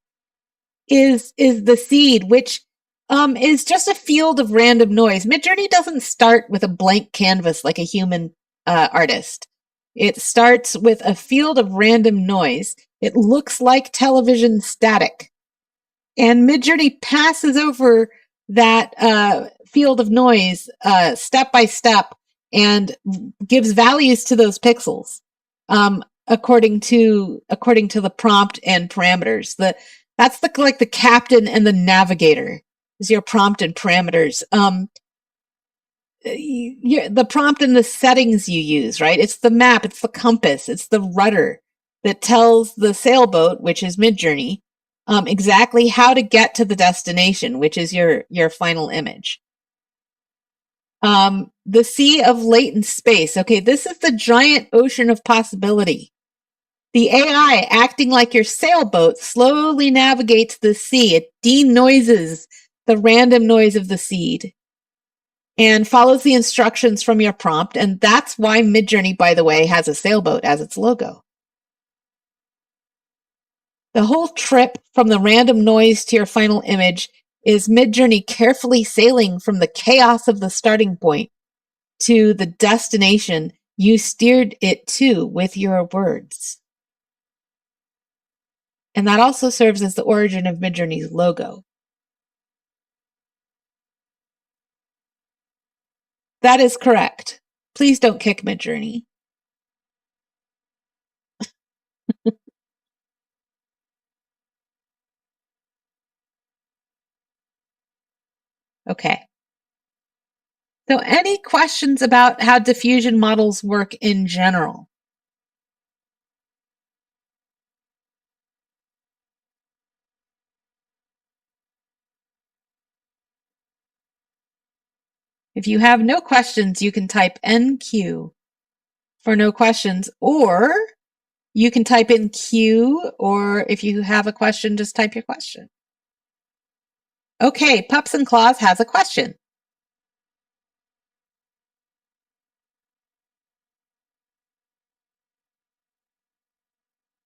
is the seed, which is just a field of random noise. Midjourney doesn't start with a blank canvas like a human artist. It starts with a field of random noise. It looks like television static. And Midjourney passes over that field of noise step by step and gives values to those pixels according to the prompt and parameters. That's like the captain and the navigator is your prompt and parameters. The prompt and the settings you use, right? It's the map, it's the compass, it's the rudder that tells the sailboat, which is Midjourney, exactly how to get to the destination, which is your final image. The sea of latent space. Okay, this is the giant ocean of possibility. The AI, acting like your sailboat, slowly navigates the sea. It denoises the random noise of the seed and follows the instructions from your prompt. And that's why Midjourney, by the way, has a sailboat as its logo. The whole trip from the random noise to your final image is Midjourney carefully sailing from the chaos of the starting point to the destination you steered it to with your words. And that also serves as the origin of Midjourney's logo. That is correct. Please don't kick Midjourney. Okay. So any questions about how diffusion models work in general? If you have no questions, you can type NQ for no questions, or you can type in Q, or if you have a question, just type your question. Okay, Pups and Claws has a question.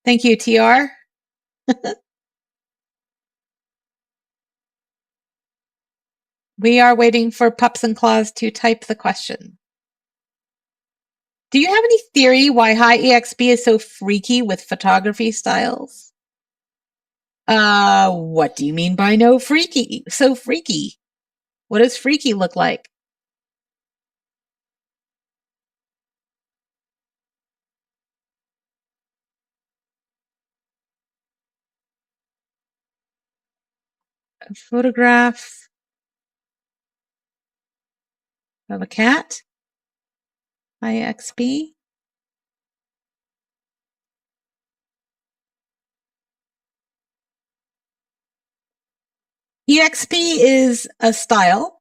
Thank you, TR. We are waiting for Pups and Claws to type the question. Do you have any theory why high EXP is so freaky with photography styles? What do you mean by no freaky? So freaky. What does freaky look like? A photograph of a cat? IXP? EXP is a style.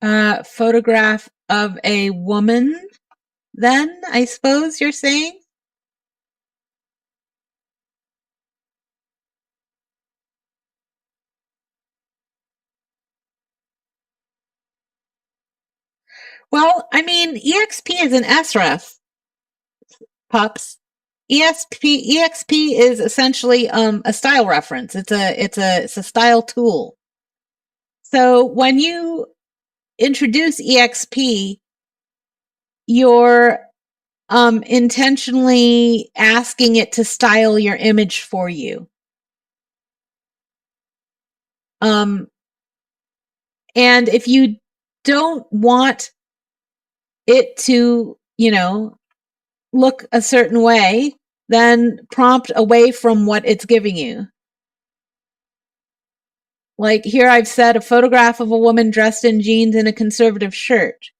Photograph of a woman, then, I suppose you're saying? Well, I mean, EXP is an SREF, pups. EXP is essentially a style reference. It's a style tool. So when you introduce EXP, you're intentionally asking it to style your image for you. And if you don't want it to, look a certain way, then prompt away from what it's giving you. Like here I've said a photograph of a woman dressed in jeans and a conservative shirt.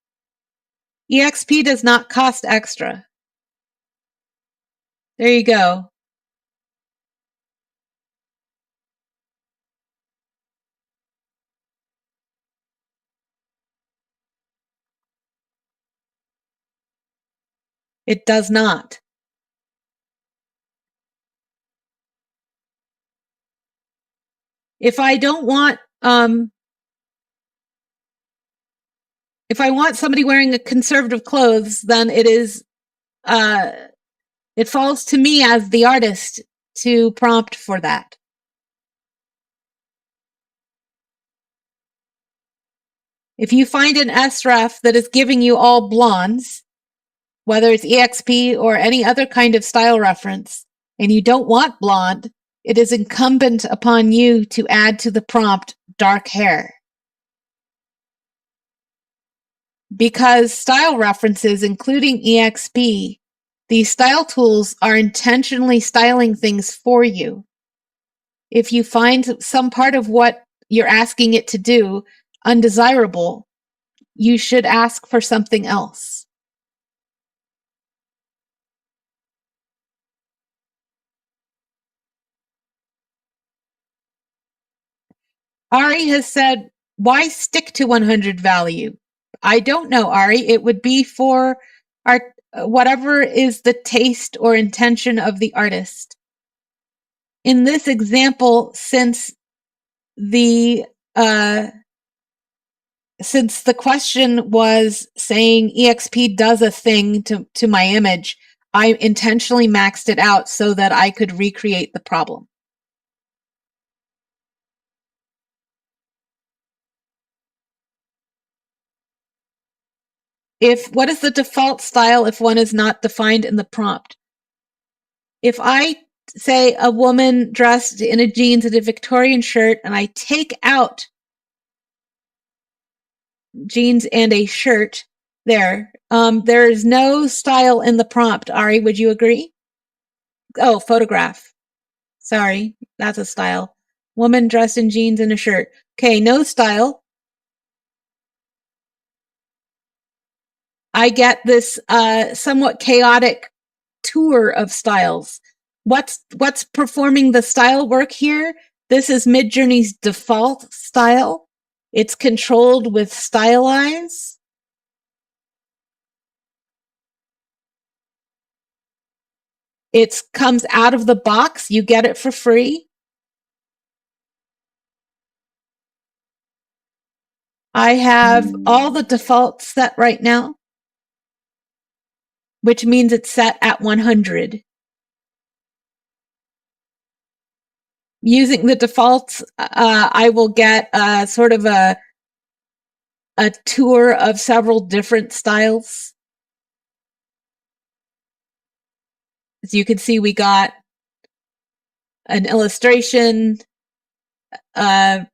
EXP does not cost extra. There you go. It does not. If I don't want, if I want somebody wearing a conservative clothes, then it is, it falls to me as the artist to prompt for that. If you find an SREF that is giving you all blondes, whether it's EXP or any other kind of style reference, and you don't want blonde, it is incumbent upon you to add to the prompt dark hair. Because style references, including EXP, these style tools are intentionally styling things for you. If you find some part of what you're asking it to do undesirable, you should ask for something else. Ari has said, why stick to 100 value? I don't know, Ari. It would be for our whatever is the taste or intention of the artist. In this example, since the question was saying EXP does a thing to my image, I intentionally maxed it out so that I could recreate the problem. What is the default style if one is not defined in the prompt? If I say a woman dressed in a jeans and a Victorian shirt, and I take out jeans and a shirt there is no style in the prompt. Ari, would you agree? Oh, photograph. Sorry, that's a style. Woman dressed in jeans and a shirt. Okay, no style. I get this somewhat chaotic tour of styles. What's performing the style work here? This is Midjourney's default style. It's controlled with stylize. It comes out of the box. You get it for free. I have all the defaults set right now, which means it's set at 100. Using the defaults, I will get sort of a tour of several different styles. As you can see, we got an illustration, different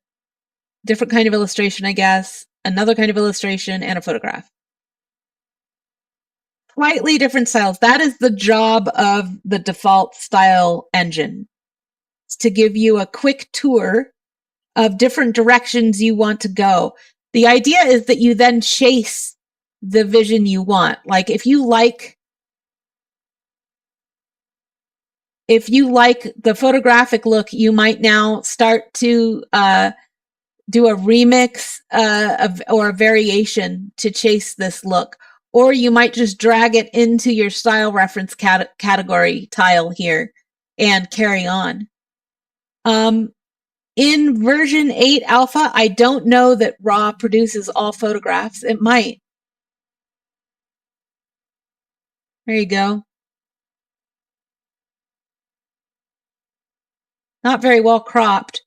kind of illustration, I guess, another kind of illustration, and a photograph. Slightly different styles. That is the job of the default style engine. It's to give you a quick tour of different directions you want to go. The idea is that you then chase the vision you want. Like if you like the photographic look, you might now start to do a remix or a variation to chase this look. Or you might just drag it into your style reference category tile here and carry on. In version 8 alpha, I don't know that RAW produces all photographs. It might. There you go. Not very well cropped.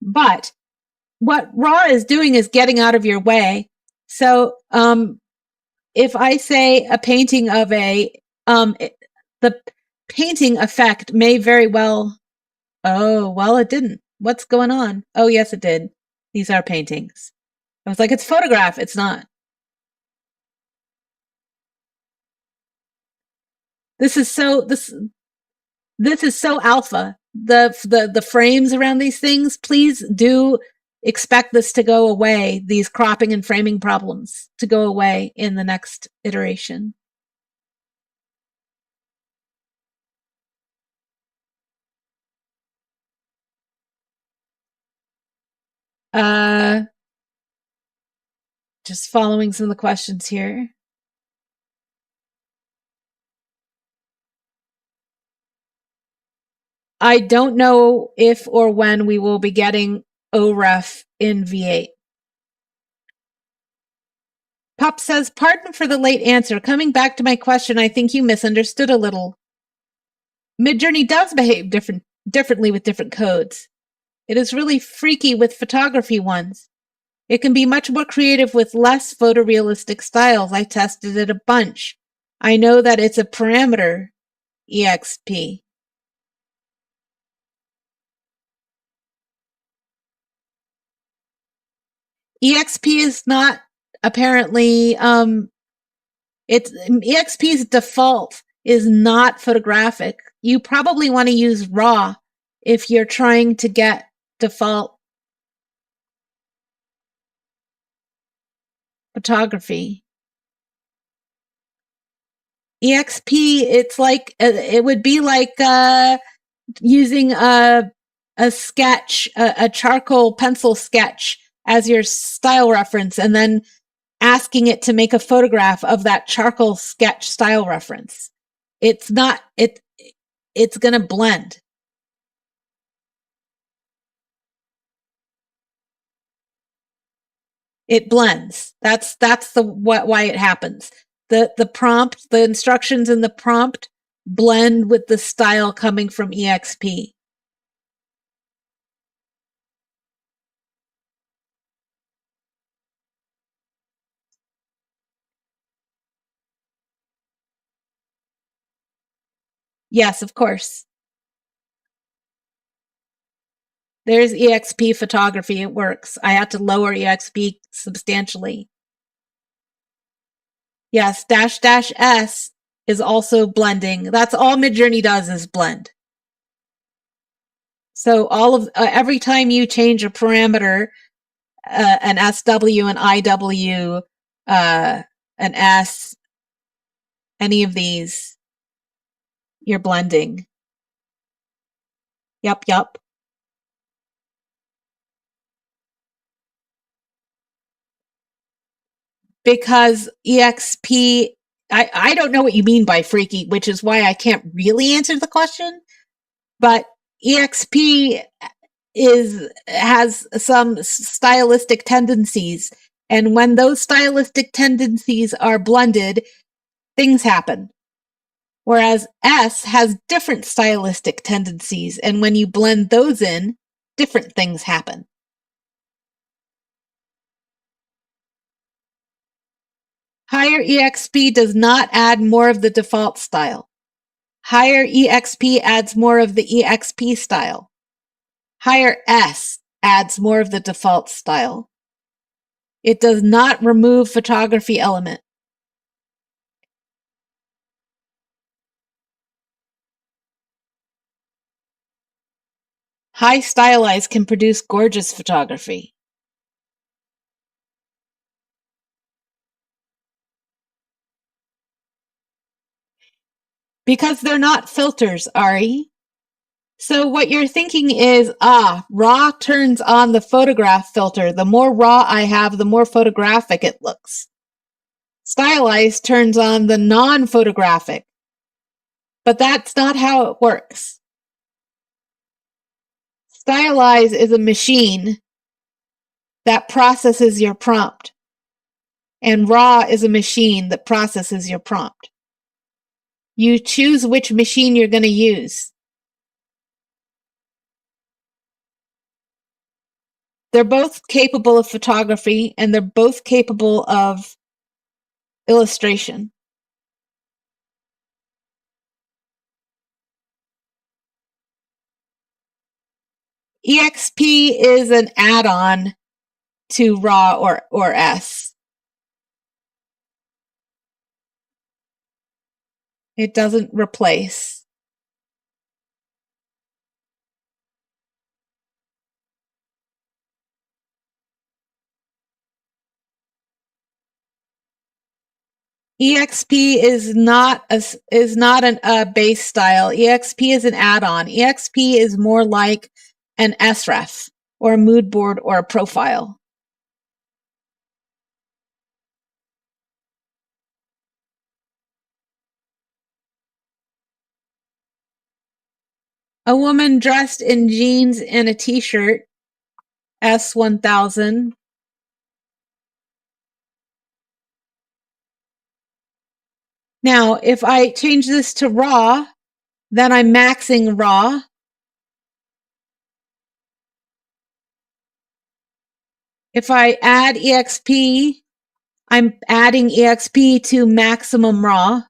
But what RAW is doing is getting out of your way. So if I say a painting of the painting effect may very well, oh, well, it didn't. What's going on? Oh, yes, it did. These are paintings. I was like, it's photograph. It's not. This is so alpha. The frames around these things, please do expect this to go away, these cropping and framing problems to go away in the next iteration. Just following some of the questions here. I don't know if or when we will be getting OREF in V8. Pop says, pardon for the late answer. Coming back to my question, I think you misunderstood a little. Midjourney does behave differently with different codes. It is really freaky with photography ones. It can be much more creative with less photorealistic styles. I tested it a bunch. I know that it's a parameter, EXP. EXP is not apparently, it's EXP's default is not photographic. You probably want to use RAW if you're trying to get default photography. EXP, it's like, it would be like using a sketch, a charcoal pencil sketch as your style reference, and then asking it to make a photograph of that charcoal sketch style reference. It's not, it's going to blend. It blends. That's why it happens. The prompt, the instructions in the prompt blend with the style coming from EXP. Yes, of course. There's EXP photography. It works. I had to lower EXP substantially. Yes, --S is also blending. That's all Midjourney does is blend. So all of every time you change a parameter, an SW, an IW, an S, any of these, you're blending. Yup. Because EXP, I don't know what you mean by freaky, which is why I can't really answer the question. But EXP has some stylistic tendencies, and when those stylistic tendencies are blended, things happen. Whereas S has different stylistic tendencies, and when you blend those in, different things happen. Higher EXP does not add more of the default style. Higher EXP adds more of the EXP style. Higher S adds more of the default style. It does not remove photography element. High stylize can produce gorgeous photography. Because they're not filters, Ari. So what you're thinking is, RAW turns on the photograph filter. The more RAW I have, the more photographic it looks. Stylize turns on the non-photographic. But that's not how it works. Stylize is a machine that processes your prompt. And RAW is a machine that processes your prompt. You choose which machine you're going to use. They're both capable of photography, and they're both capable of illustration. EXP is an add-on to RAW or S. It doesn't replace. EXP is not a base style. EXP is an add-on. EXP is more like an SREF or a mood board or a profile. A woman dressed in jeans and a t-shirt, S1000. Now, if I change this to raw, then I'm maxing raw. If I add EXP, I'm adding EXP to maximum raw.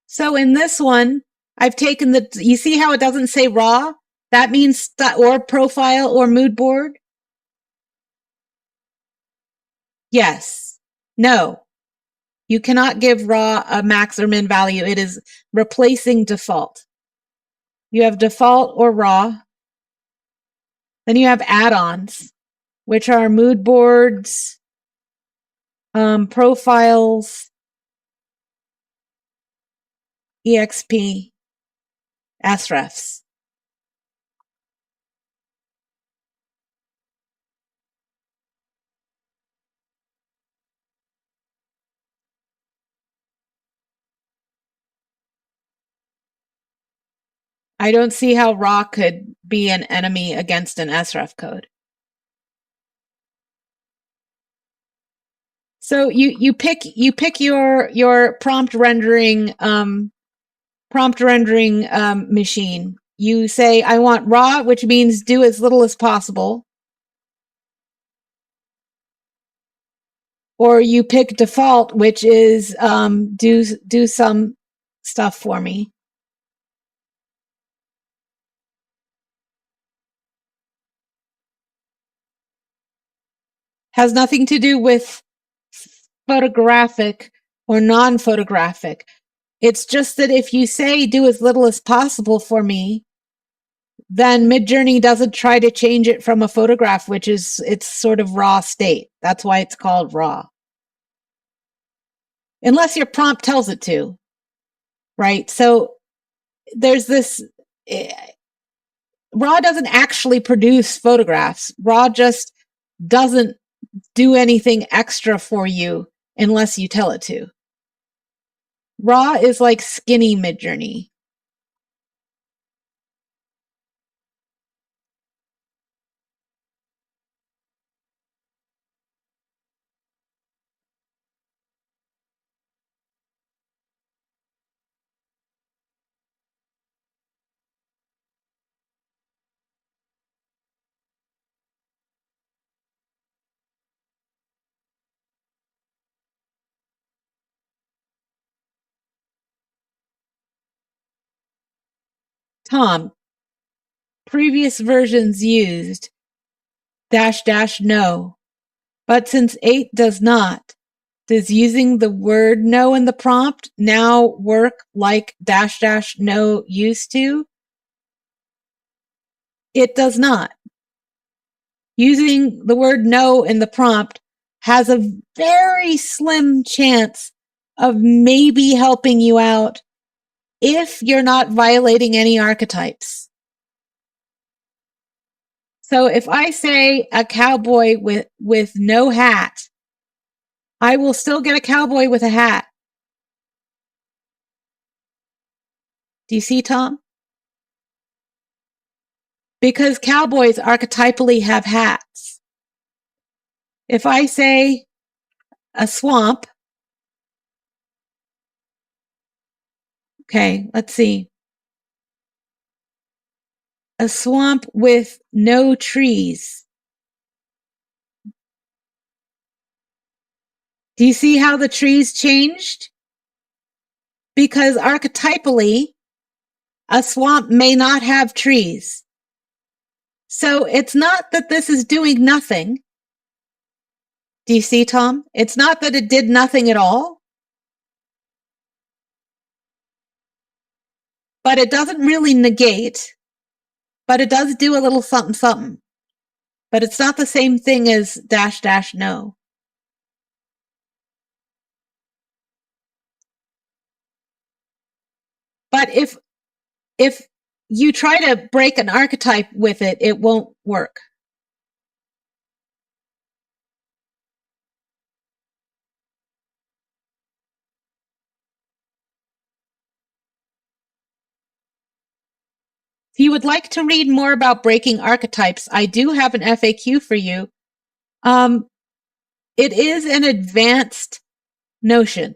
So in this one, I've taken the, you see how it doesn't say raw? That means, or profile or mood board? Yes. No. You cannot give raw a max or min value. It is replacing default. You have default or raw. Then you have add-ons, which are mood boards, profiles, EXP, srefs. I don't see how raw could be an enemy against an sref code. So you pick your prompt rendering machine. You say, I want raw, which means do as little as possible. Or you pick default, which is do some stuff for me. Has nothing to do with photographic or non-photographic. It's just that if you say do as little as possible for me, then Midjourney doesn't try to change it from a photograph, which is its sort of raw state. That's why it's called raw. Unless your prompt tells it to, right? So there's this, raw doesn't actually produce photographs. Raw just doesn't do anything extra for you unless you tell it to. Raw is like skinny Midjourney. Tom, previous versions used -- no, but since 8 does not, does using the word no in the prompt now work like -- no used to? It does not. Using the word no in the prompt has a very slim chance of maybe helping you out if you're not violating any archetypes. So if I say a cowboy with no hat, I will still get a cowboy with a hat. Do you see, Tom? Because cowboys archetypally have hats. If I say a swamp, okay, let's see. A swamp with no trees. Do you see how the trees changed? Because archetypally, a swamp may not have trees. So it's not that this is doing nothing. Do you see, Tom? It's not that it did nothing at all. But it doesn't really negate. But it does do a little something something. But it's not the same thing as -- no. But if you try to break an archetype with it, it won't work. If you would like to read more about breaking archetypes, I do have an FAQ for you. It is an advanced notion.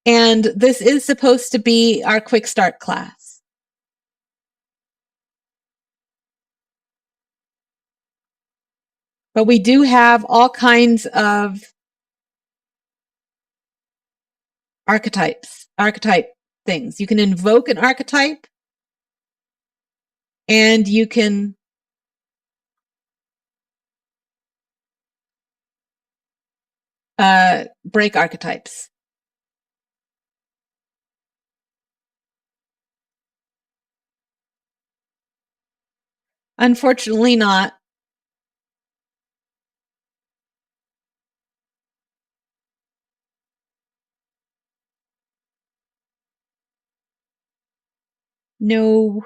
And this is supposed to be our Quick Start class. But we do have all kinds of archetype things. You can invoke an archetype, and you can break archetypes. Unfortunately not. No.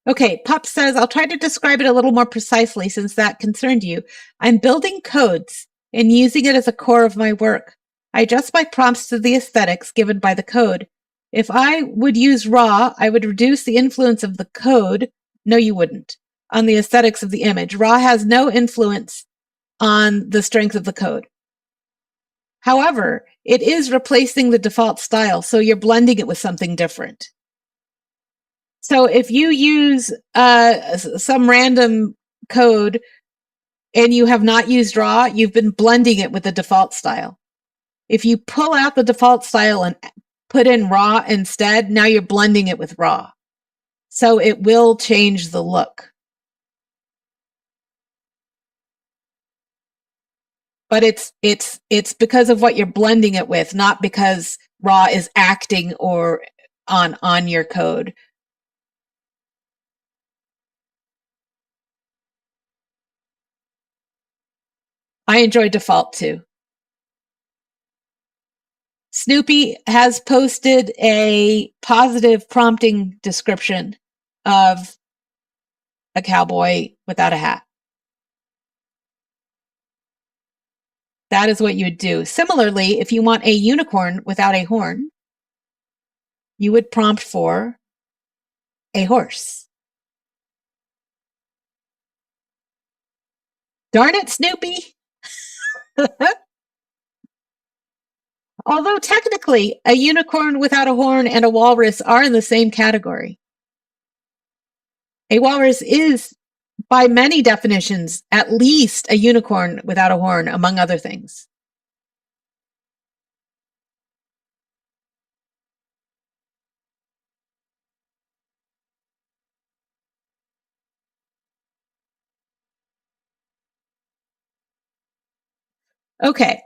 Okay, Pop says, I'll try to describe it a little more precisely since that concerned you. I'm building codes and using it as a core of my work. I adjust my prompts to the aesthetics given by the code. If I would use raw, I would reduce the influence of the code. No, you wouldn't. On the aesthetics of the image. Raw has no influence on the strength of the code. However, it is replacing the default style, so you're blending it with something different. So if you use some random code and you have not used raw, you've been blending it with the default style. If you pull out the default style and put in raw instead, now you're blending it with raw. So it will change the look. But it's because of what you're blending it with, not because raw is acting or on your code. I enjoy default too. Snoopy has posted a positive prompting description of a cowboy without a hat. That is what you would do. Similarly, if you want a unicorn without a horn, you would prompt for a horse. Darn it, Snoopy! Although technically, a unicorn without a horn and a walrus are in the same category. A walrus is, by many definitions, at least a unicorn without a horn, among other things. Okay.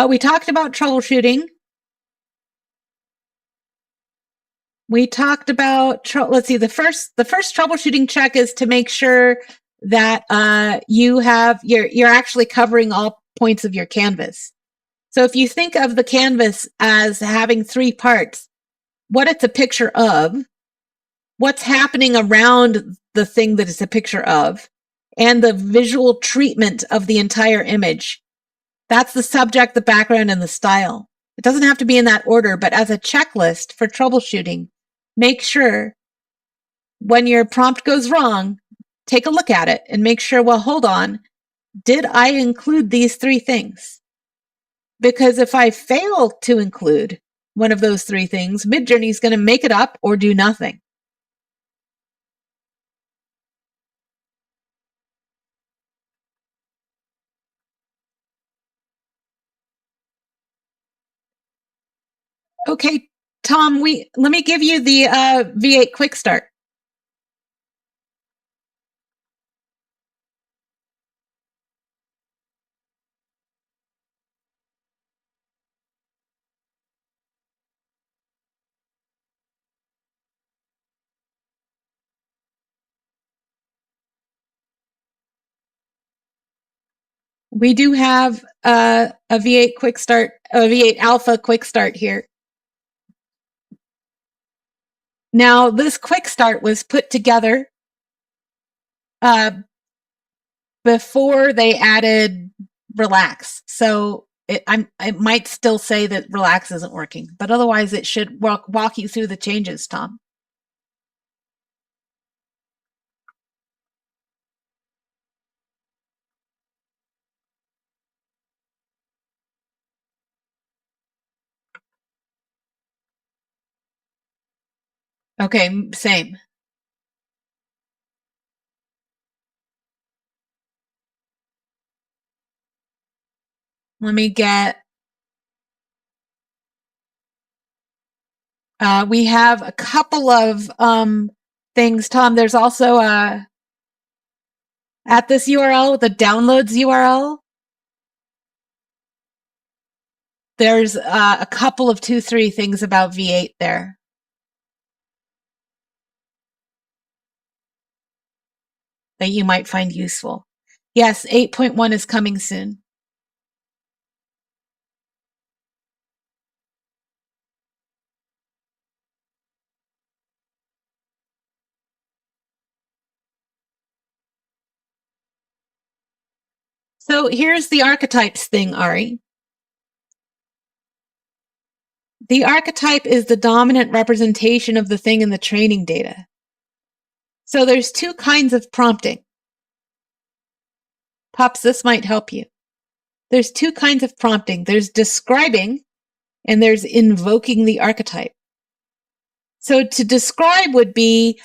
We talked about troubleshooting. We talked about, let's see, the first troubleshooting check is to make sure that you're actually covering all points of your canvas. So if you think of the canvas as having three parts, what it's a picture of, what's happening around the thing that it's a picture of, and the visual treatment of the entire image. That's the subject, the background, and the style. It doesn't have to be in that order, but as a checklist for troubleshooting, make sure when your prompt goes wrong, take a look at it and make sure, well, hold on, did I include these three things? Because if I fail to include one of those three things, Midjourney is going to make it up or do nothing. Okay, Tom, let me give you the V8 Quick Start. We do have a V8 Quick Start, a V8 Alpha Quick Start here. Now, this Quick Start was put together before they added Relax. So it might still say that relax isn't working, but otherwise it should walk you through the changes, Tom. Okay, same. Let me get, we have a couple of things, Tom. There's also at this URL, the downloads URL, there's a couple of 2-3 things about V8 there. That you might find useful. Yes, 8.1 is coming soon. So here's the archetypes thing, Ari. The archetype is the dominant representation of the thing in the training data. So there's two kinds of prompting. Pops, this might help you. There's two kinds of prompting. There's describing and there's invoking the archetype. So to describe would be,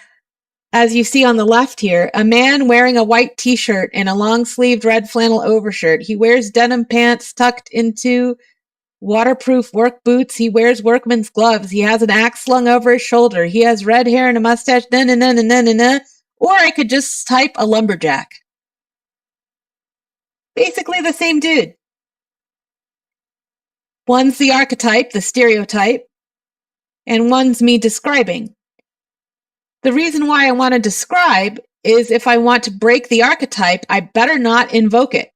as you see on the left here, a man wearing a white t-shirt and a long-sleeved red flannel overshirt. He wears denim pants tucked into waterproof work boots. He wears workman's gloves. He has an axe slung over his shoulder. He has red hair and a mustache. Or I could just type a lumberjack. Basically the same dude. One's the archetype, the stereotype, and one's me describing. The reason why I want to describe is if I want to break the archetype, I better not invoke it.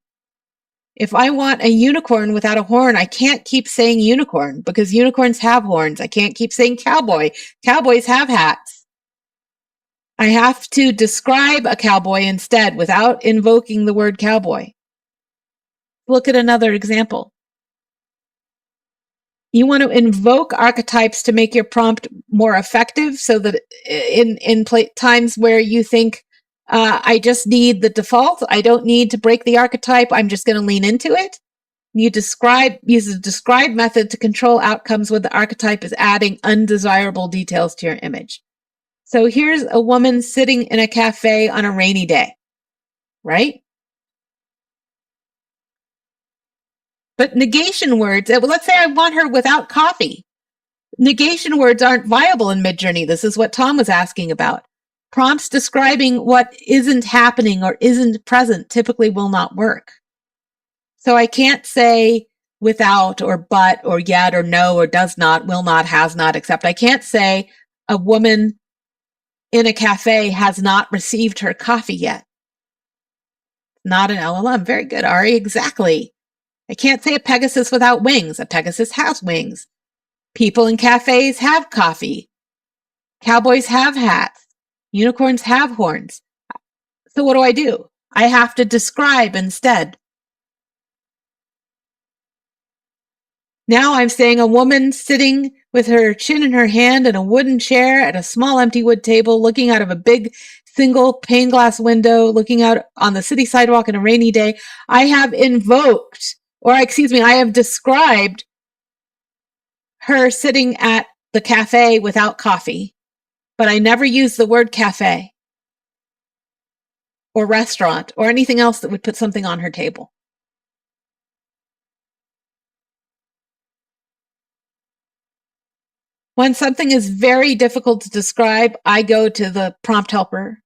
If I want a unicorn without a horn, I can't keep saying unicorn because unicorns have horns. I can't keep saying cowboy. Cowboys have hats. I have to describe a cowboy instead without invoking the word cowboy. Look at another example. You want to invoke archetypes to make your prompt more effective so that in times where you think, I just need the default, I don't need to break the archetype, I'm just going to lean into it. You use the describe method to control outcomes when the archetype is adding undesirable details to your image. So here's a woman sitting in a cafe on a rainy day, right? But negation words, let's say I want her without coffee. Negation words aren't viable in Midjourney. This is what Tom was asking about. Prompts describing what isn't happening or isn't present typically will not work. So I can't say without or but or yet or no or does not, will not, has not, except I can't say a woman in a cafe has not received her coffee yet. Not an LLM. Very good, Ari. Exactly. I can't say a Pegasus without wings. A Pegasus has wings. People in cafes have coffee. Cowboys have hats. Unicorns have horns. So what do? I have to describe instead. Now I'm saying a woman sitting with her chin in her hand in a wooden chair at a small empty wood table, looking out of a big single pane glass window, looking out on the city sidewalk in a rainy day. I have I have described her sitting at the cafe without coffee, but I never use the word cafe or restaurant or anything else that would put something on her table. When something is very difficult to describe, I go to the prompt helper.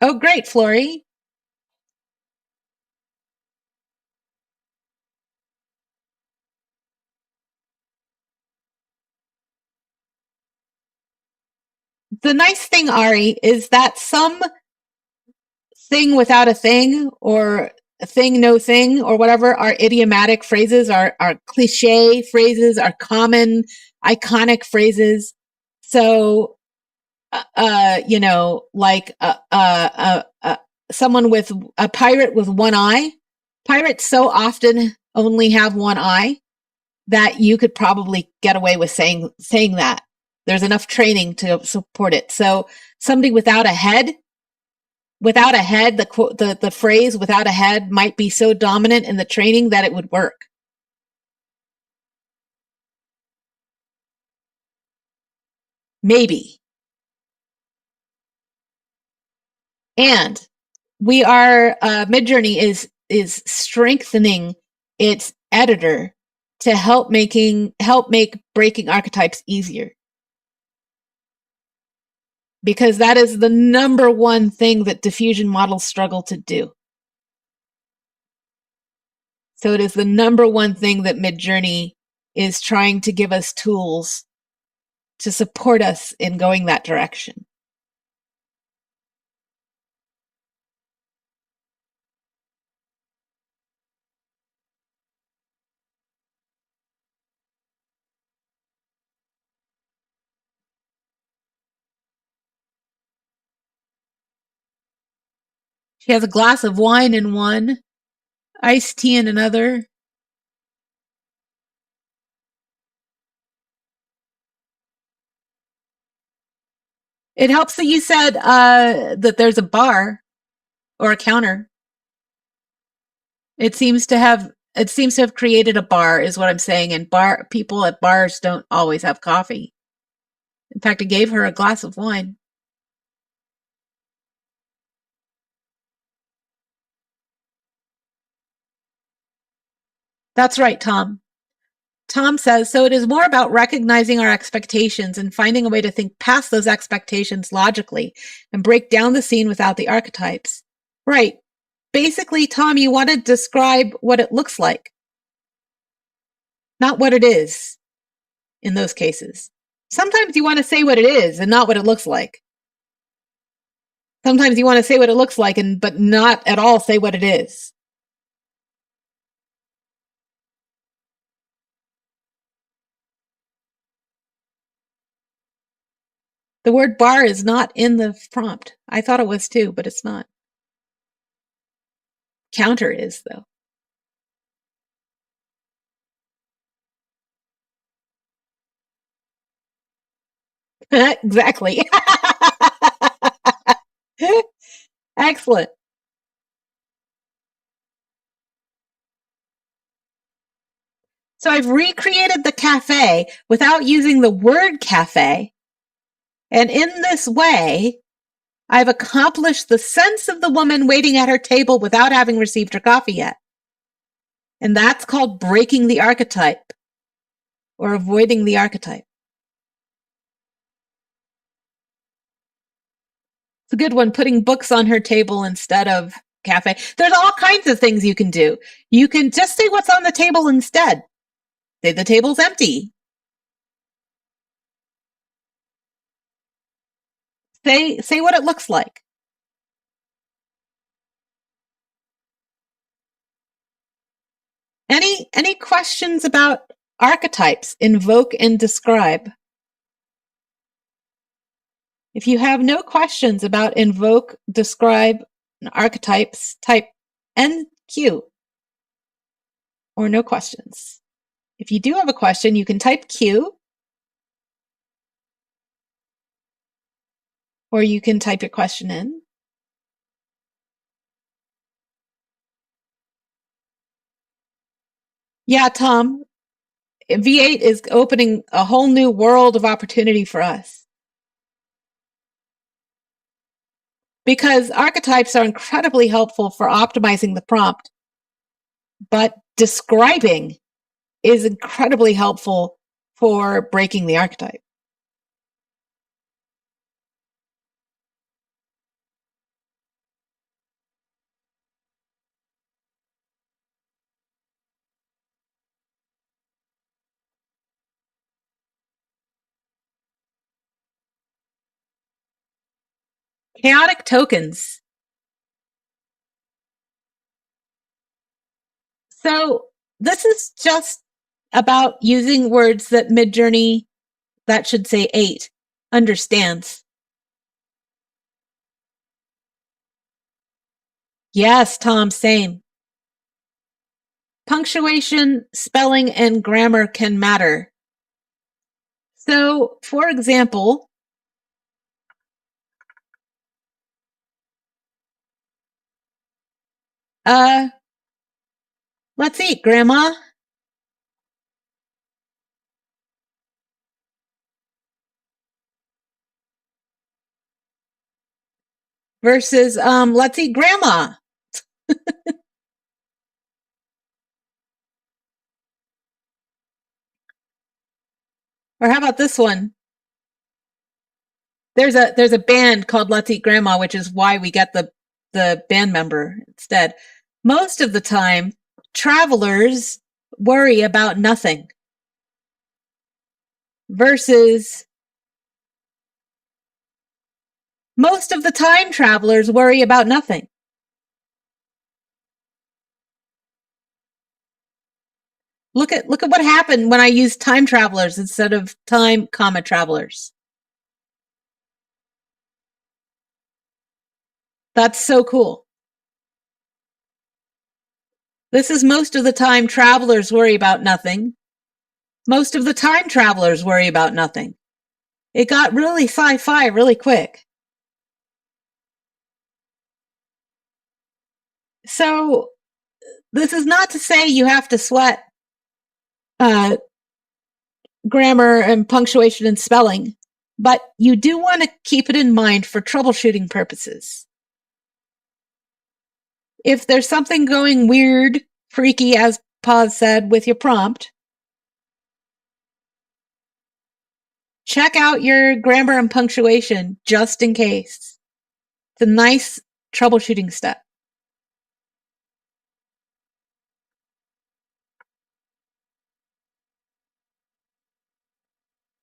Oh, great, Flory. The nice thing, Ari, is that some thing without a thing or a thing, no thing, or whatever are idiomatic phrases, are cliche phrases, are common, iconic phrases. So someone with a pirate with one eye. Pirates so often only have one eye that you could probably get away with saying that. There's enough training to support it. So somebody without a head, the phrase without a head might be so dominant in the training that it would work. Maybe. And we are, Midjourney is strengthening its editor to help make breaking archetypes easier. Because that is the number one thing that diffusion models struggle to do. So it is the number one thing that Midjourney is trying to give us tools to support us in going that direction. She has a glass of wine in one, iced tea in another. It helps that you said that there's a bar or a counter. It seems to have created a bar, is what I'm saying, and people at bars don't always have coffee. In fact, it gave her a glass of wine. That's right, Tom. Tom says, so it is more about recognizing our expectations and finding a way to think past those expectations logically and break down the scene without the archetypes. Right. Basically, Tom, you want to describe what it looks like, not what it is in those cases. Sometimes you want to say what it is and not what it looks like. Sometimes you want to say what it looks like but not at all say what it is. The word bar is not in the prompt. I thought it was too, but it's not. Counter is, though. Exactly. Excellent. So I've recreated the cafe without using the word cafe. And in this way, I've accomplished the sense of the woman waiting at her table without having received her coffee yet. And that's called breaking the archetype or avoiding the archetype. It's a good one, putting books on her table instead of cafe. There's all kinds of things you can do. You can just say what's on the table instead. Say the table's empty. Say what it looks like. Any questions about archetypes? Invoke and describe. If you have no questions about invoke, describe, and archetypes, type NQ or no questions. If you do have a question, you can type Q or you can type your question in. Yeah, Tom, V8 is opening a whole new world of opportunity for us. Because archetypes are incredibly helpful for optimizing the prompt, but describing is incredibly helpful for breaking the archetype. Chaotic tokens. So this is just about using words that Midjourney, that should say 8, understands. Yes, Tom, same. Punctuation, spelling, and grammar can matter. So, for example, let's eat, Grandma. Versus, let's eat, Grandma. Or how about this one? There's a band called Let's Eat Grandma, which is why we get the band member instead. Most of the time, travelers worry about nothing. Versus most of the time, travelers worry about nothing. Look at what happened when I used time travelers instead of time, travelers. That's so cool. This is most of the time travelers worry about nothing. Most of the time travelers worry about nothing. It got really sci-fi really quick. So this is not to say you have to sweat grammar and punctuation and spelling, but you do want to keep it in mind for troubleshooting purposes. If there's something going weird, freaky, as Paz said, with your prompt, check out your grammar and punctuation just in case. It's a nice troubleshooting step.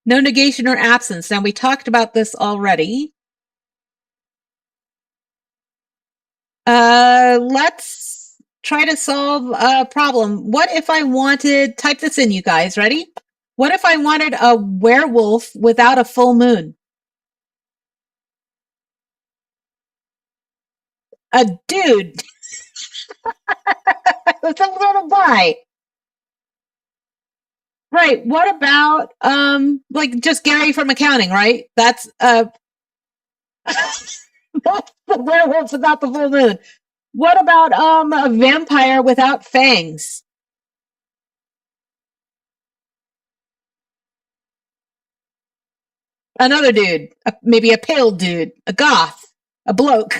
No negation or absence. Now, we talked about this already. Let's try to solve a problem. What if I wanted, type this in, you guys, ready? What if I wanted a werewolf without a full moon? A dude. Some sort of guy. Right. What about, like just Gary from accounting, right? That's, that's the werewolf without the full moon. What about, a vampire without fangs? Another dude, maybe a pale dude, a goth, a bloke.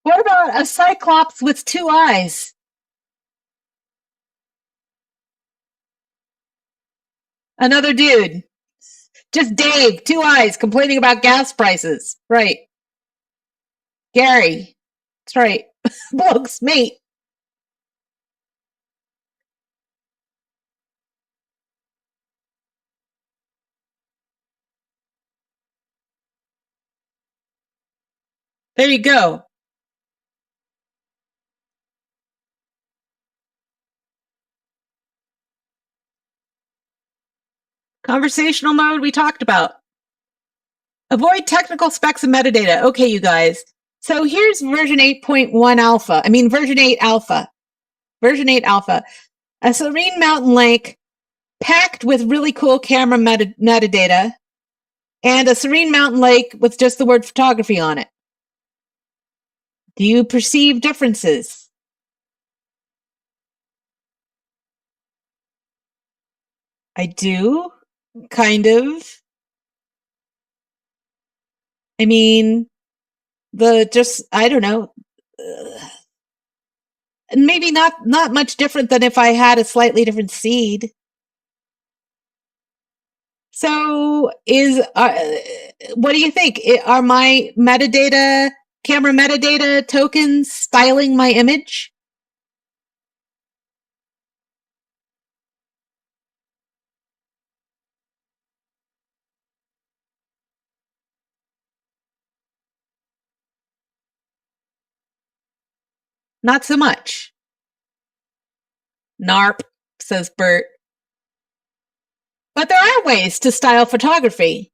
What about a cyclops with 2 eyes? Another dude. Just Dave, 2 eyes, complaining about gas prices. Right. Gary. That's right. Blokes, mate. There you go. Conversational mode we talked about. Avoid technical specs and metadata. Okay, you guys. So here's version 8.1 alpha. I mean, version 8 alpha. Version 8 alpha. A serene mountain lake packed with really cool camera metadata and a serene mountain lake with just the word photography on it. Do you perceive differences? I do, kind of. I mean, I don't know. Maybe not much different than if I had a slightly different seed. So what do you think? Are my camera metadata tokens styling my image? Not so much. Narp, says Bert. But there are ways to style photography.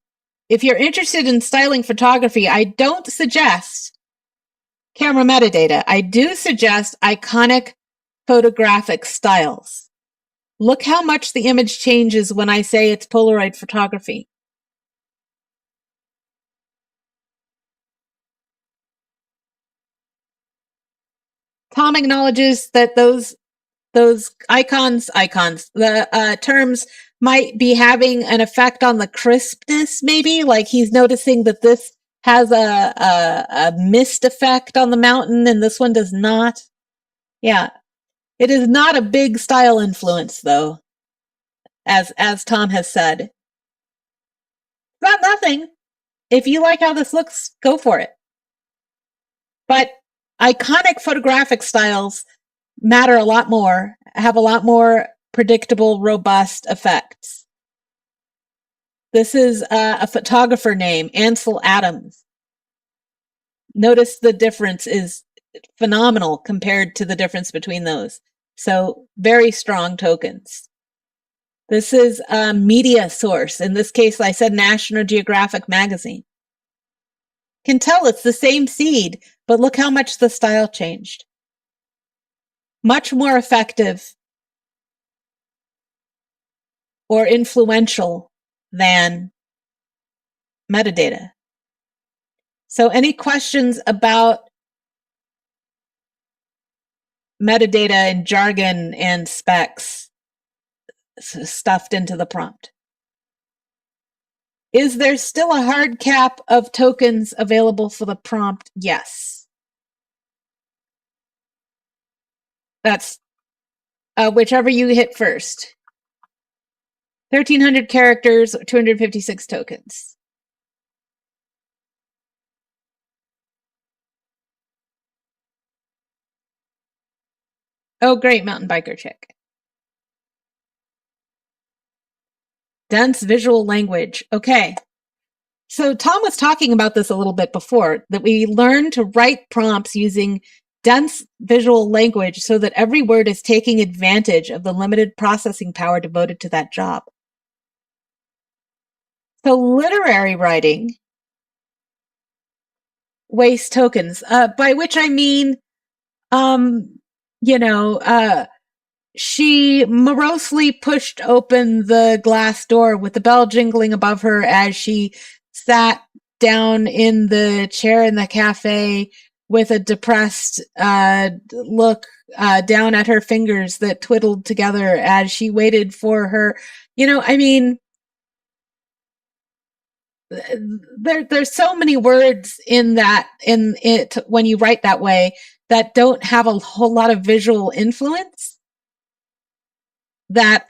If you're interested in styling photography, I don't suggest Camera metadata. I do suggest iconic photographic styles. Look how much the image changes when I say it's Polaroid photography. Tom acknowledges that those the terms might be having an effect on the crispness, maybe. Like he's noticing that this has a mist effect on the mountain and this one does not. Yeah. It is not a big style influence, though, as Tom has said. It's not nothing. If you like how this looks, go for it. But iconic photographic styles matter a lot more, have a lot more predictable, robust effects. This is a photographer name, Ansel Adams. Notice the difference is phenomenal compared to the difference between those. So very strong tokens. This is a media source. In this case, I said National Geographic magazine. Can tell it's the same seed, but look how much the style changed. Much more effective or influential than metadata. So any questions about metadata and jargon and specs stuffed into the prompt? Is there still a hard cap of tokens available for the prompt? Yes. That's whichever you hit first. 1,300 characters, 256 tokens. Oh, great, mountain biker chick. Dense visual language. Okay. So Tom was talking about this a little bit before, that we learn to write prompts using dense visual language so that every word is taking advantage of the limited processing power devoted to that job. So literary writing wastes tokens, by which I mean, she morosely pushed open the glass door with the bell jingling above her as she sat down in the chair in the cafe with a depressed look down at her fingers that twiddled together as she waited for her. I mean, there's so many words in it when you write that way that don't have a whole lot of visual influence, that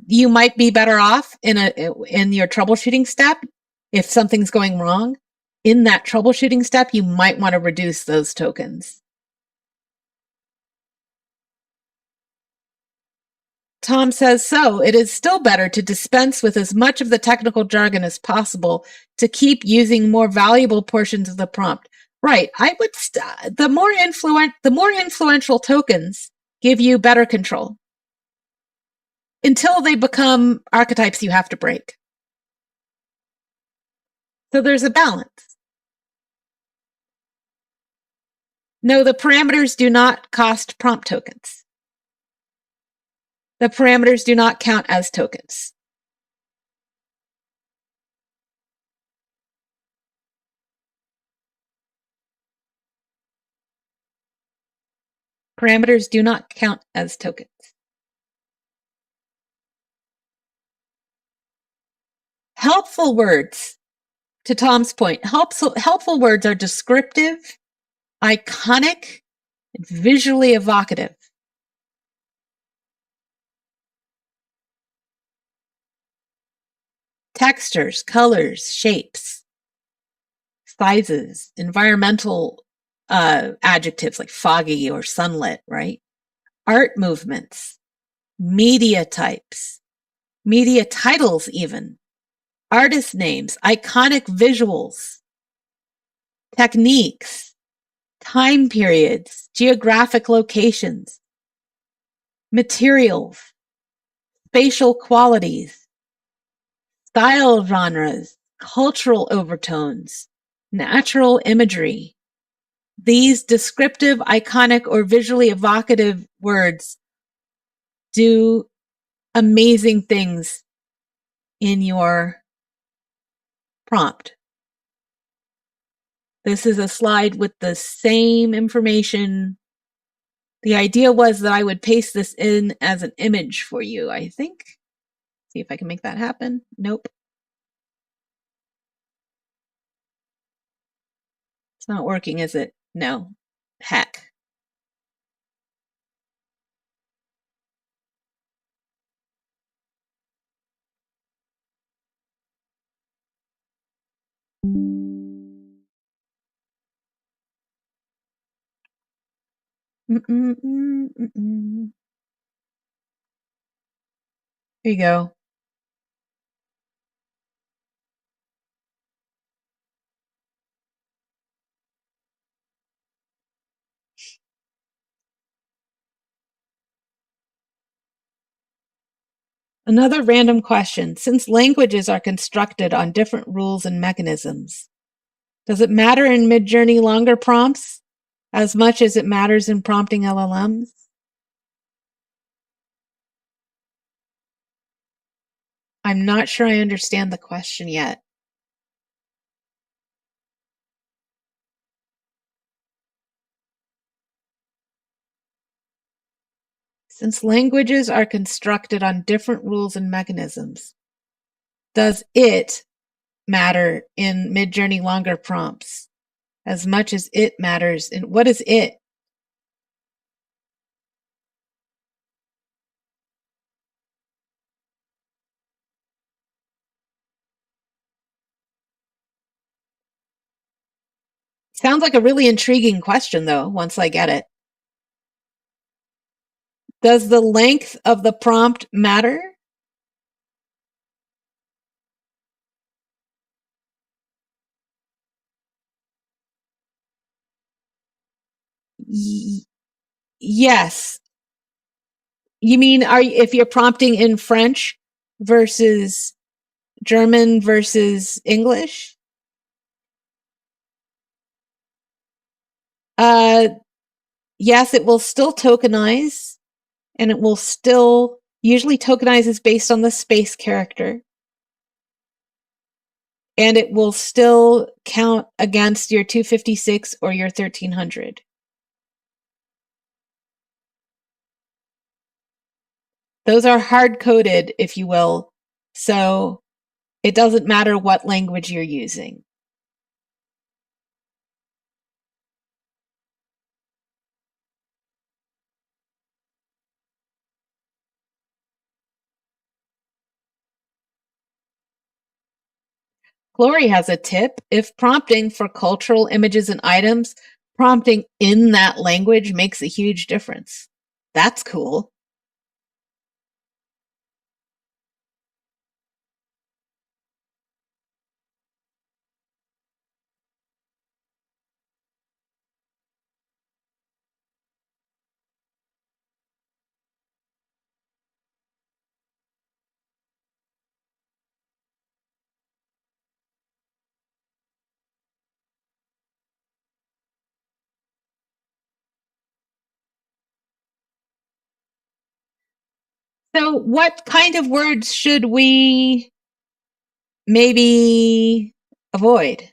you might be better off in your troubleshooting step. If something's going wrong in that troubleshooting step, you might want to reduce those tokens. Tom says, so it is still better to dispense with as much of the technical jargon as possible to keep using more valuable portions of the prompt. Right. I would the more influential tokens give you better control until they become archetypes you have to break. So there's a balance. No, the parameters do not cost prompt tokens. The parameters do not count as tokens. Parameters do not count as tokens. Helpful words, to Tom's point, helpful words are descriptive, iconic, and visually evocative. Textures, colors, shapes, sizes, environmental adjectives like foggy or sunlit, right? Art movements, media types, media titles even, artist names, iconic visuals, techniques, time periods, geographic locations, materials, spatial qualities, style genres, cultural overtones, natural imagery, these descriptive, iconic, or visually evocative words do amazing things in your prompt. This is a slide with the same information. The idea was that I would paste this in as an image for you, I think. See if I can make that happen. Nope. It's not working, is it? No. Heck. Here you go. Another random question. Since languages are constructed on different rules and mechanisms, does it matter in Midjourney longer prompts as much as it matters in prompting LLMs? I'm not sure I understand the question yet. Since languages are constructed on different rules and mechanisms, does it matter in Midjourney longer prompts as much as it matters in, what is it? Sounds like a really intriguing question, though, once I get it. Does the length of the prompt matter? Yes. You mean if you're prompting in French versus German versus English? Yes, it will still tokenize, and it will still usually tokenizes based on the space character. And it will still count against your 256 or your 1300. Those are hard-coded, if you will, so it doesn't matter what language you're using. Glory has a tip. If prompting for cultural images and items, prompting in that language makes a huge difference. That's cool. So what kind of words should we maybe avoid?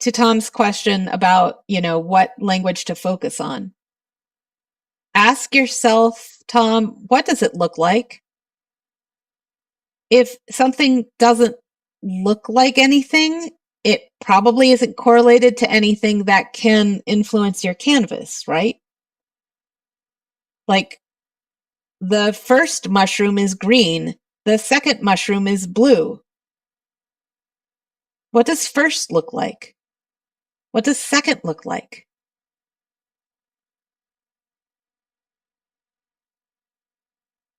To Tom's question about, what language to focus on. Ask yourself, Tom, what does it look like? If something doesn't look like anything, it probably isn't correlated to anything that can influence your canvas, right? Like the first mushroom is green, the second mushroom is blue. What does first look like? What does second look like?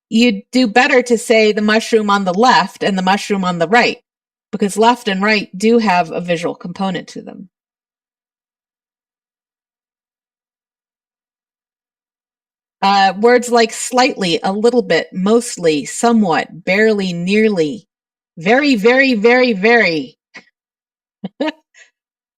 You'd do better to say the mushroom on the left and the mushroom on the right, because left and right do have a visual component to them. Words like slightly, a little bit, mostly, somewhat, barely, nearly, very, very, very, very.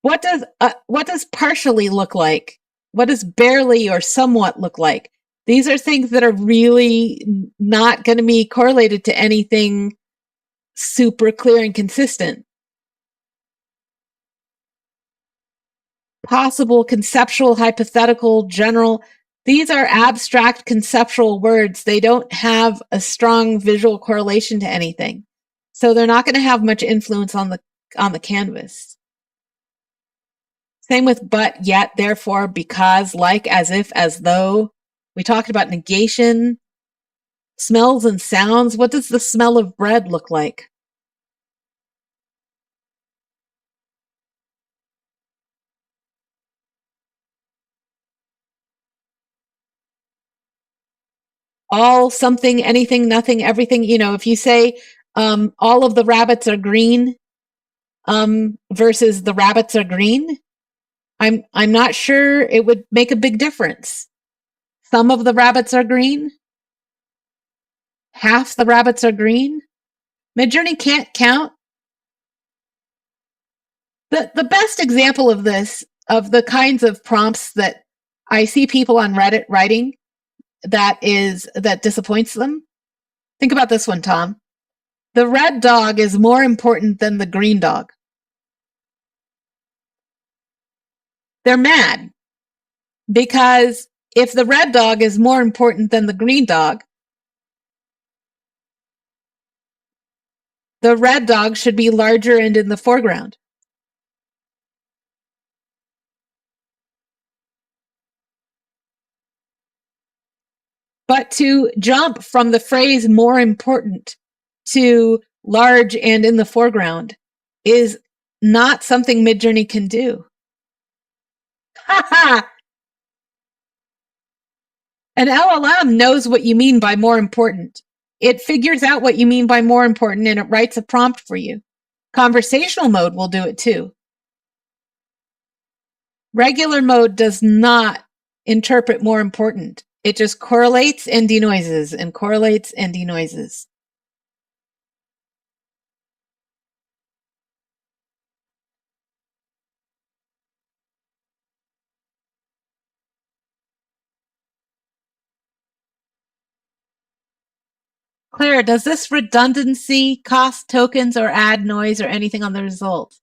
What does partially look like? What does barely or somewhat look like? These are things that are really not going to be correlated to anything super clear and consistent. Possible, conceptual, hypothetical, general. These are abstract conceptual words. They don't have a strong visual correlation to anything. So they're not going to have much influence on the canvas. Same with but, yet, therefore, because, like, as if, as though. We talked about negation, smells and sounds. What does the smell of bread look like? All, something, anything, nothing, everything. If you say all of the rabbits are green versus the rabbits are green, I'm not sure it would make a big difference. Some of the rabbits are green. Half the rabbits are green. Midjourney can't count. The best example of this, of the kinds of prompts that I see people on Reddit writing that disappoints them. Think about this one, Tom. The red dog is more important than the green dog. They're mad because if the red dog is more important than the green dog, the red dog should be larger and in the foreground. But to jump from the phrase more important to large and in the foreground is not something Midjourney can do. An LLM knows what you mean by more important. It figures out what you mean by more important and it writes a prompt for you. Conversational mode will do it too. Regular mode does not interpret more important. It just correlates and denoises and correlates and denoises. Claire, does this redundancy cost tokens or add noise or anything on the result?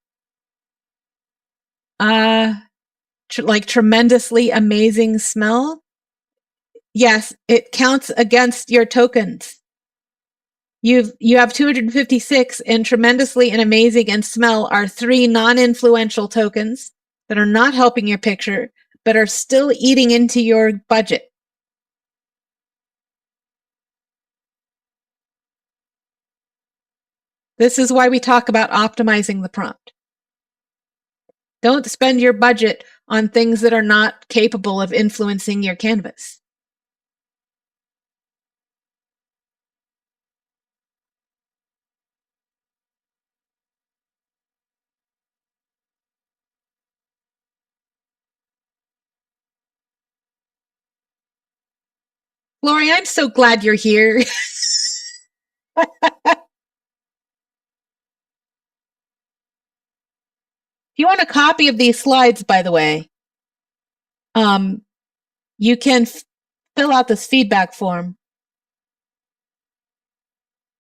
Like tremendously amazing smell? Yes, it counts against your tokens. You have 256, and tremendously and amazing and smell are 3 non-influential tokens that are not helping your picture, but are still eating into your budget. This is why we talk about optimizing the prompt. Don't spend your budget on things that are not capable of influencing your canvas. Lori, I'm so glad you're here. If you want a copy of these slides, by the way, you can fill out this feedback form.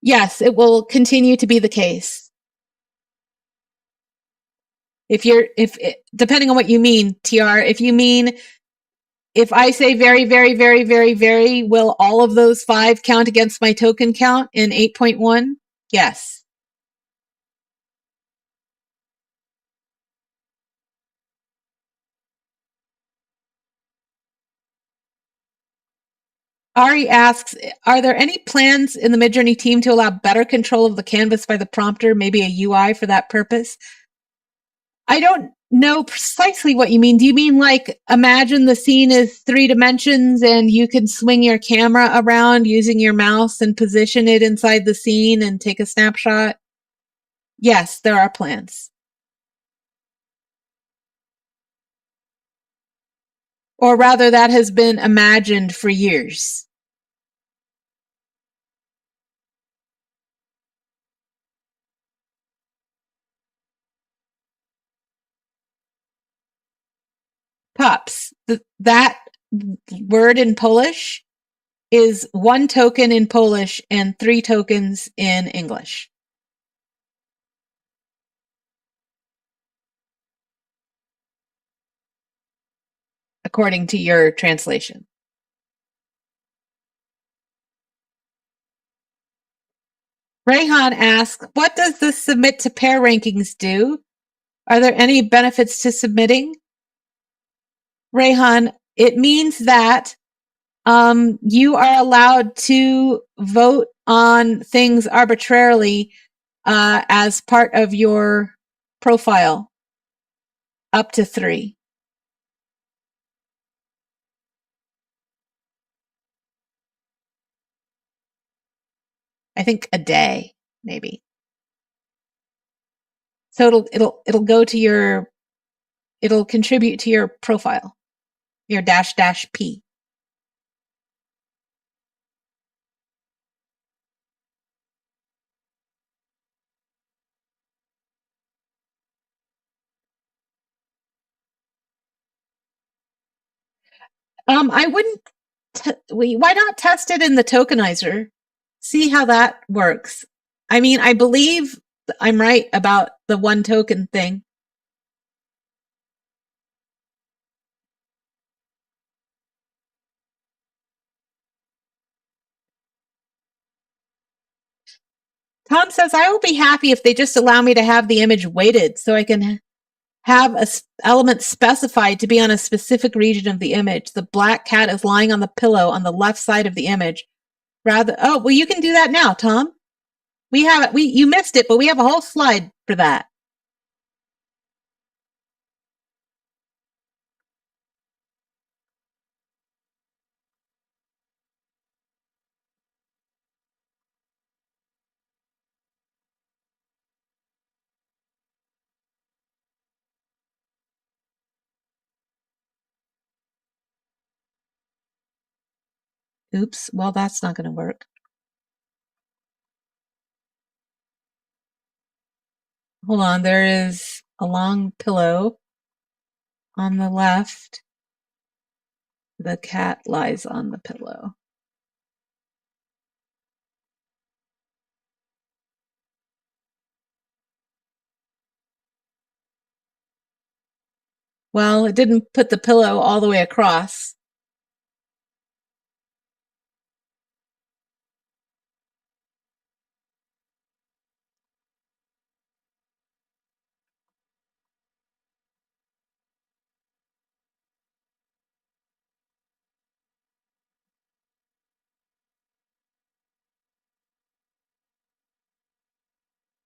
Yes, it will continue to be the case. Depending on what you mean, TR, if you mean, if I say very, very, very, very, very, will all of those 5 count against my token count in 8.1? Yes. Ari asks, are there any plans in the Midjourney team to allow better control of the canvas by the prompter, maybe a UI for that purpose? I don't know precisely what you mean. Do you mean like imagine the scene is 3 dimensions and you can swing your camera around using your mouse and position it inside the scene and take a snapshot? Yes, there are plans. Or rather, that has been imagined for years. Pops. That word in Polish is 1 token in Polish and 3 tokens in English. According to your translation. Rayhan asks, what does the submit to pair rankings do? Are there any benefits to submitting? Rayhan, it means that you are allowed to vote on things arbitrarily as part of your profile, up to 3. I think a day, maybe. So it'll go to your, it'll contribute to your profile, your --P. I wouldn't. Why not test it in the tokenizer? See how that works. I mean, I believe I'm right about the 1 token thing. Tom says, I will be happy if they just allow me to have the image weighted so I can have an element specified to be on a specific region of the image. The black cat is lying on the pillow on the left side of the image. Oh, well, you can do that now, Tom. We have it. You missed it, but we have a whole slide for that. Oops, well, that's not going to work. Hold on, there is a long pillow on the left. The cat lies on the pillow. Well, it didn't put the pillow all the way across.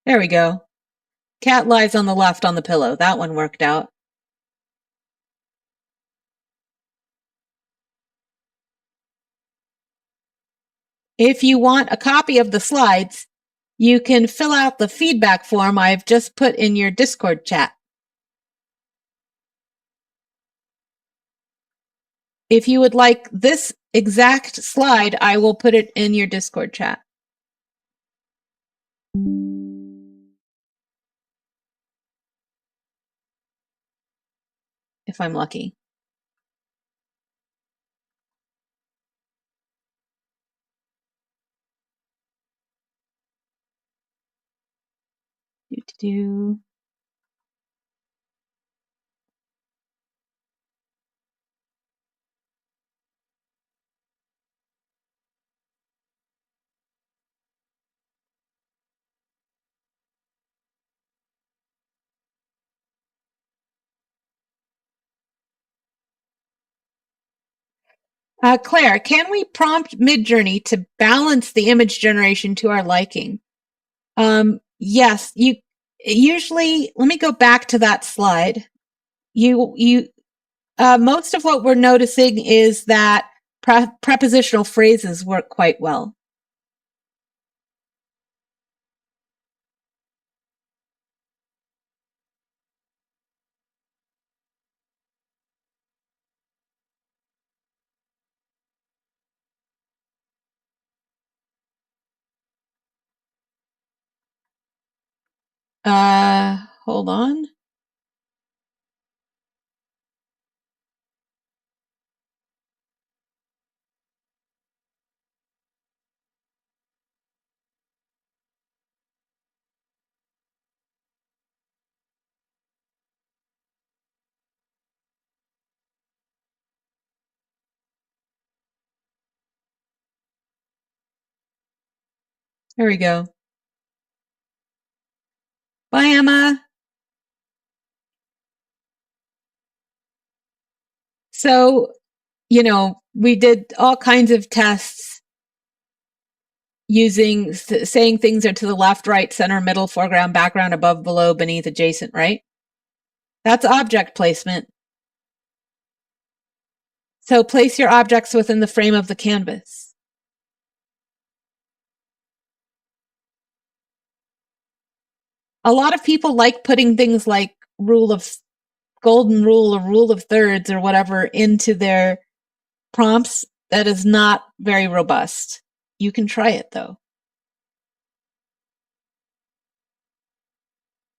There we go. Cat lies on the left on the pillow. That one worked out. If you want a copy of the slides, you can fill out the feedback form I've just put in your Discord chat. If you would like this exact slide, I will put it in your Discord chat. If I'm lucky. Do. Claire, can we prompt Midjourney to balance the image generation to our liking? Yes, you usually, let me go back to that slide. Most of what we're noticing is that prepositional phrases work quite well. Hold on. There we go. Bye, Emma. So, we did all kinds of tests using saying things are to the left, right, center, middle, foreground, background, above, below, beneath, adjacent, right? That's object placement. So place your objects within the frame of the canvas. A lot of people like putting things like golden rule or rule of thirds or whatever into their prompts. That is not very robust. You can try it though.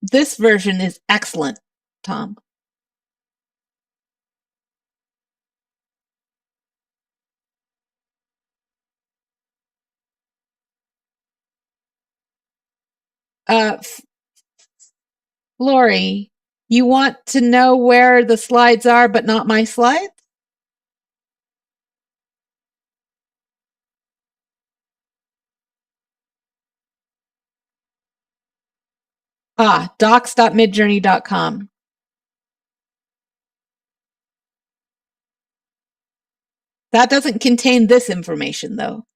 This version is excellent, Tom. Lori, you want to know where the slides are, but not my slides? Docs.midjourney.com. That doesn't contain this information, though.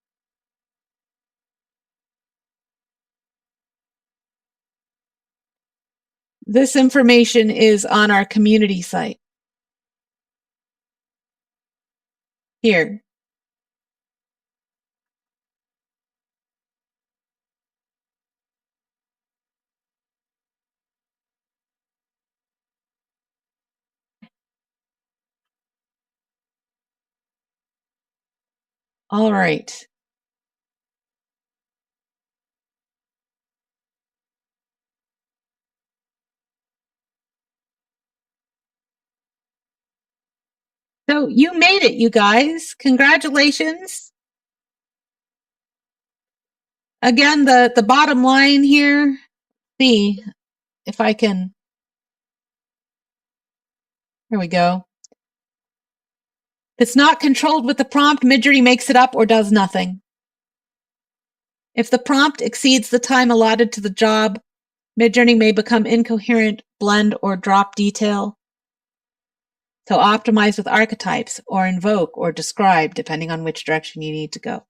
This information is on our community site. Here. All right. So you made it, you guys. Congratulations. Again, the bottom line here, see if I can, here we go. If it's not controlled with the prompt, Midjourney makes it up or does nothing. If the prompt exceeds the time allotted to the job, Midjourney may become incoherent, blend, or drop detail. So optimize with archetypes, or invoke, or describe, depending on which direction you need to go.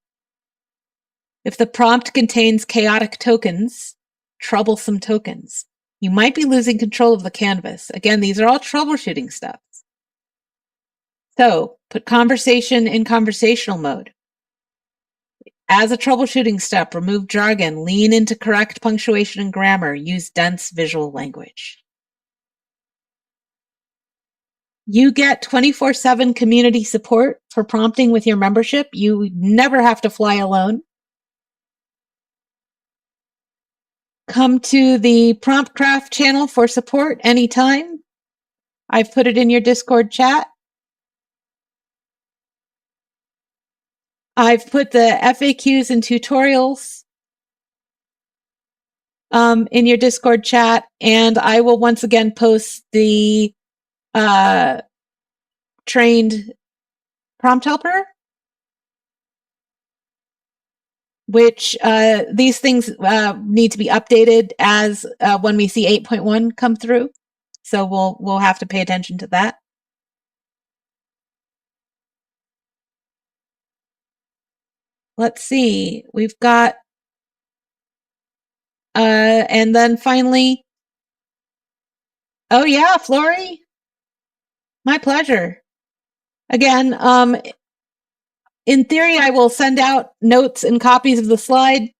If the prompt contains chaotic tokens, troublesome tokens, you might be losing control of the canvas. Again, these are all troubleshooting steps. So put conversation in conversational mode. As a troubleshooting step, remove jargon, lean into correct punctuation and grammar, use dense visual language. You get 24/7 community support for prompting with your membership. You never have to fly alone. Come to the Prompt Craft channel for support anytime. I've put it in your Discord chat. I've put the FAQs and tutorials in your Discord chat, and I will once again post the trained prompt helper, which these things need to be updated as when we see 8.1 come through. So we'll have to pay attention to that. Let's see, we've got, and then finally, oh yeah, Flory, my pleasure. Again, in theory, I will send out notes and copies of the slide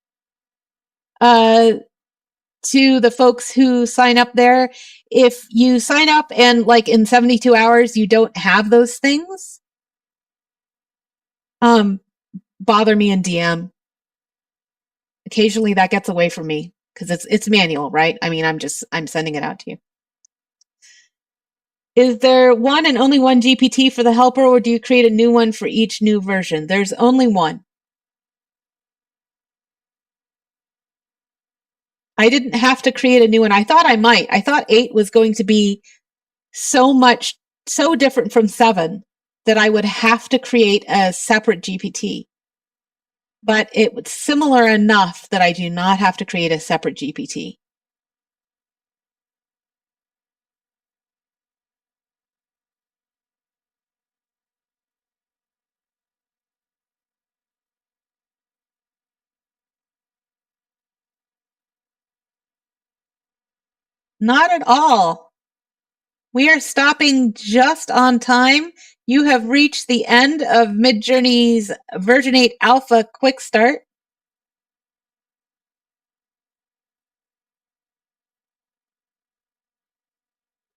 to the folks who sign up there. If you sign up and like in 72 hours, you don't have those things, bother me in DM. Occasionally that gets away from me because it's manual, right? I mean, I'm sending it out to you. Is there one and only one GPT for the helper, or do you create a new one for each new version? There's only one. I didn't have to create a new one. I thought I might. I thought 8 was going to be so different from 7 that I would have to create a separate GPT. but it's similar enough that I do not have to create a separate GPT. Not at all. We are stopping just on time. You have reached the end of Midjourney's version 8 Alpha Quick Start.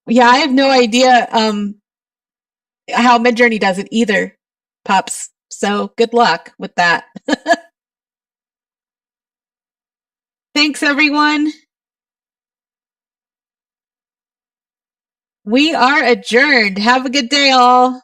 Yeah, I have no idea how Midjourney does it either, pups. So good luck with that. Thanks, everyone. We are adjourned. Have a good day, all.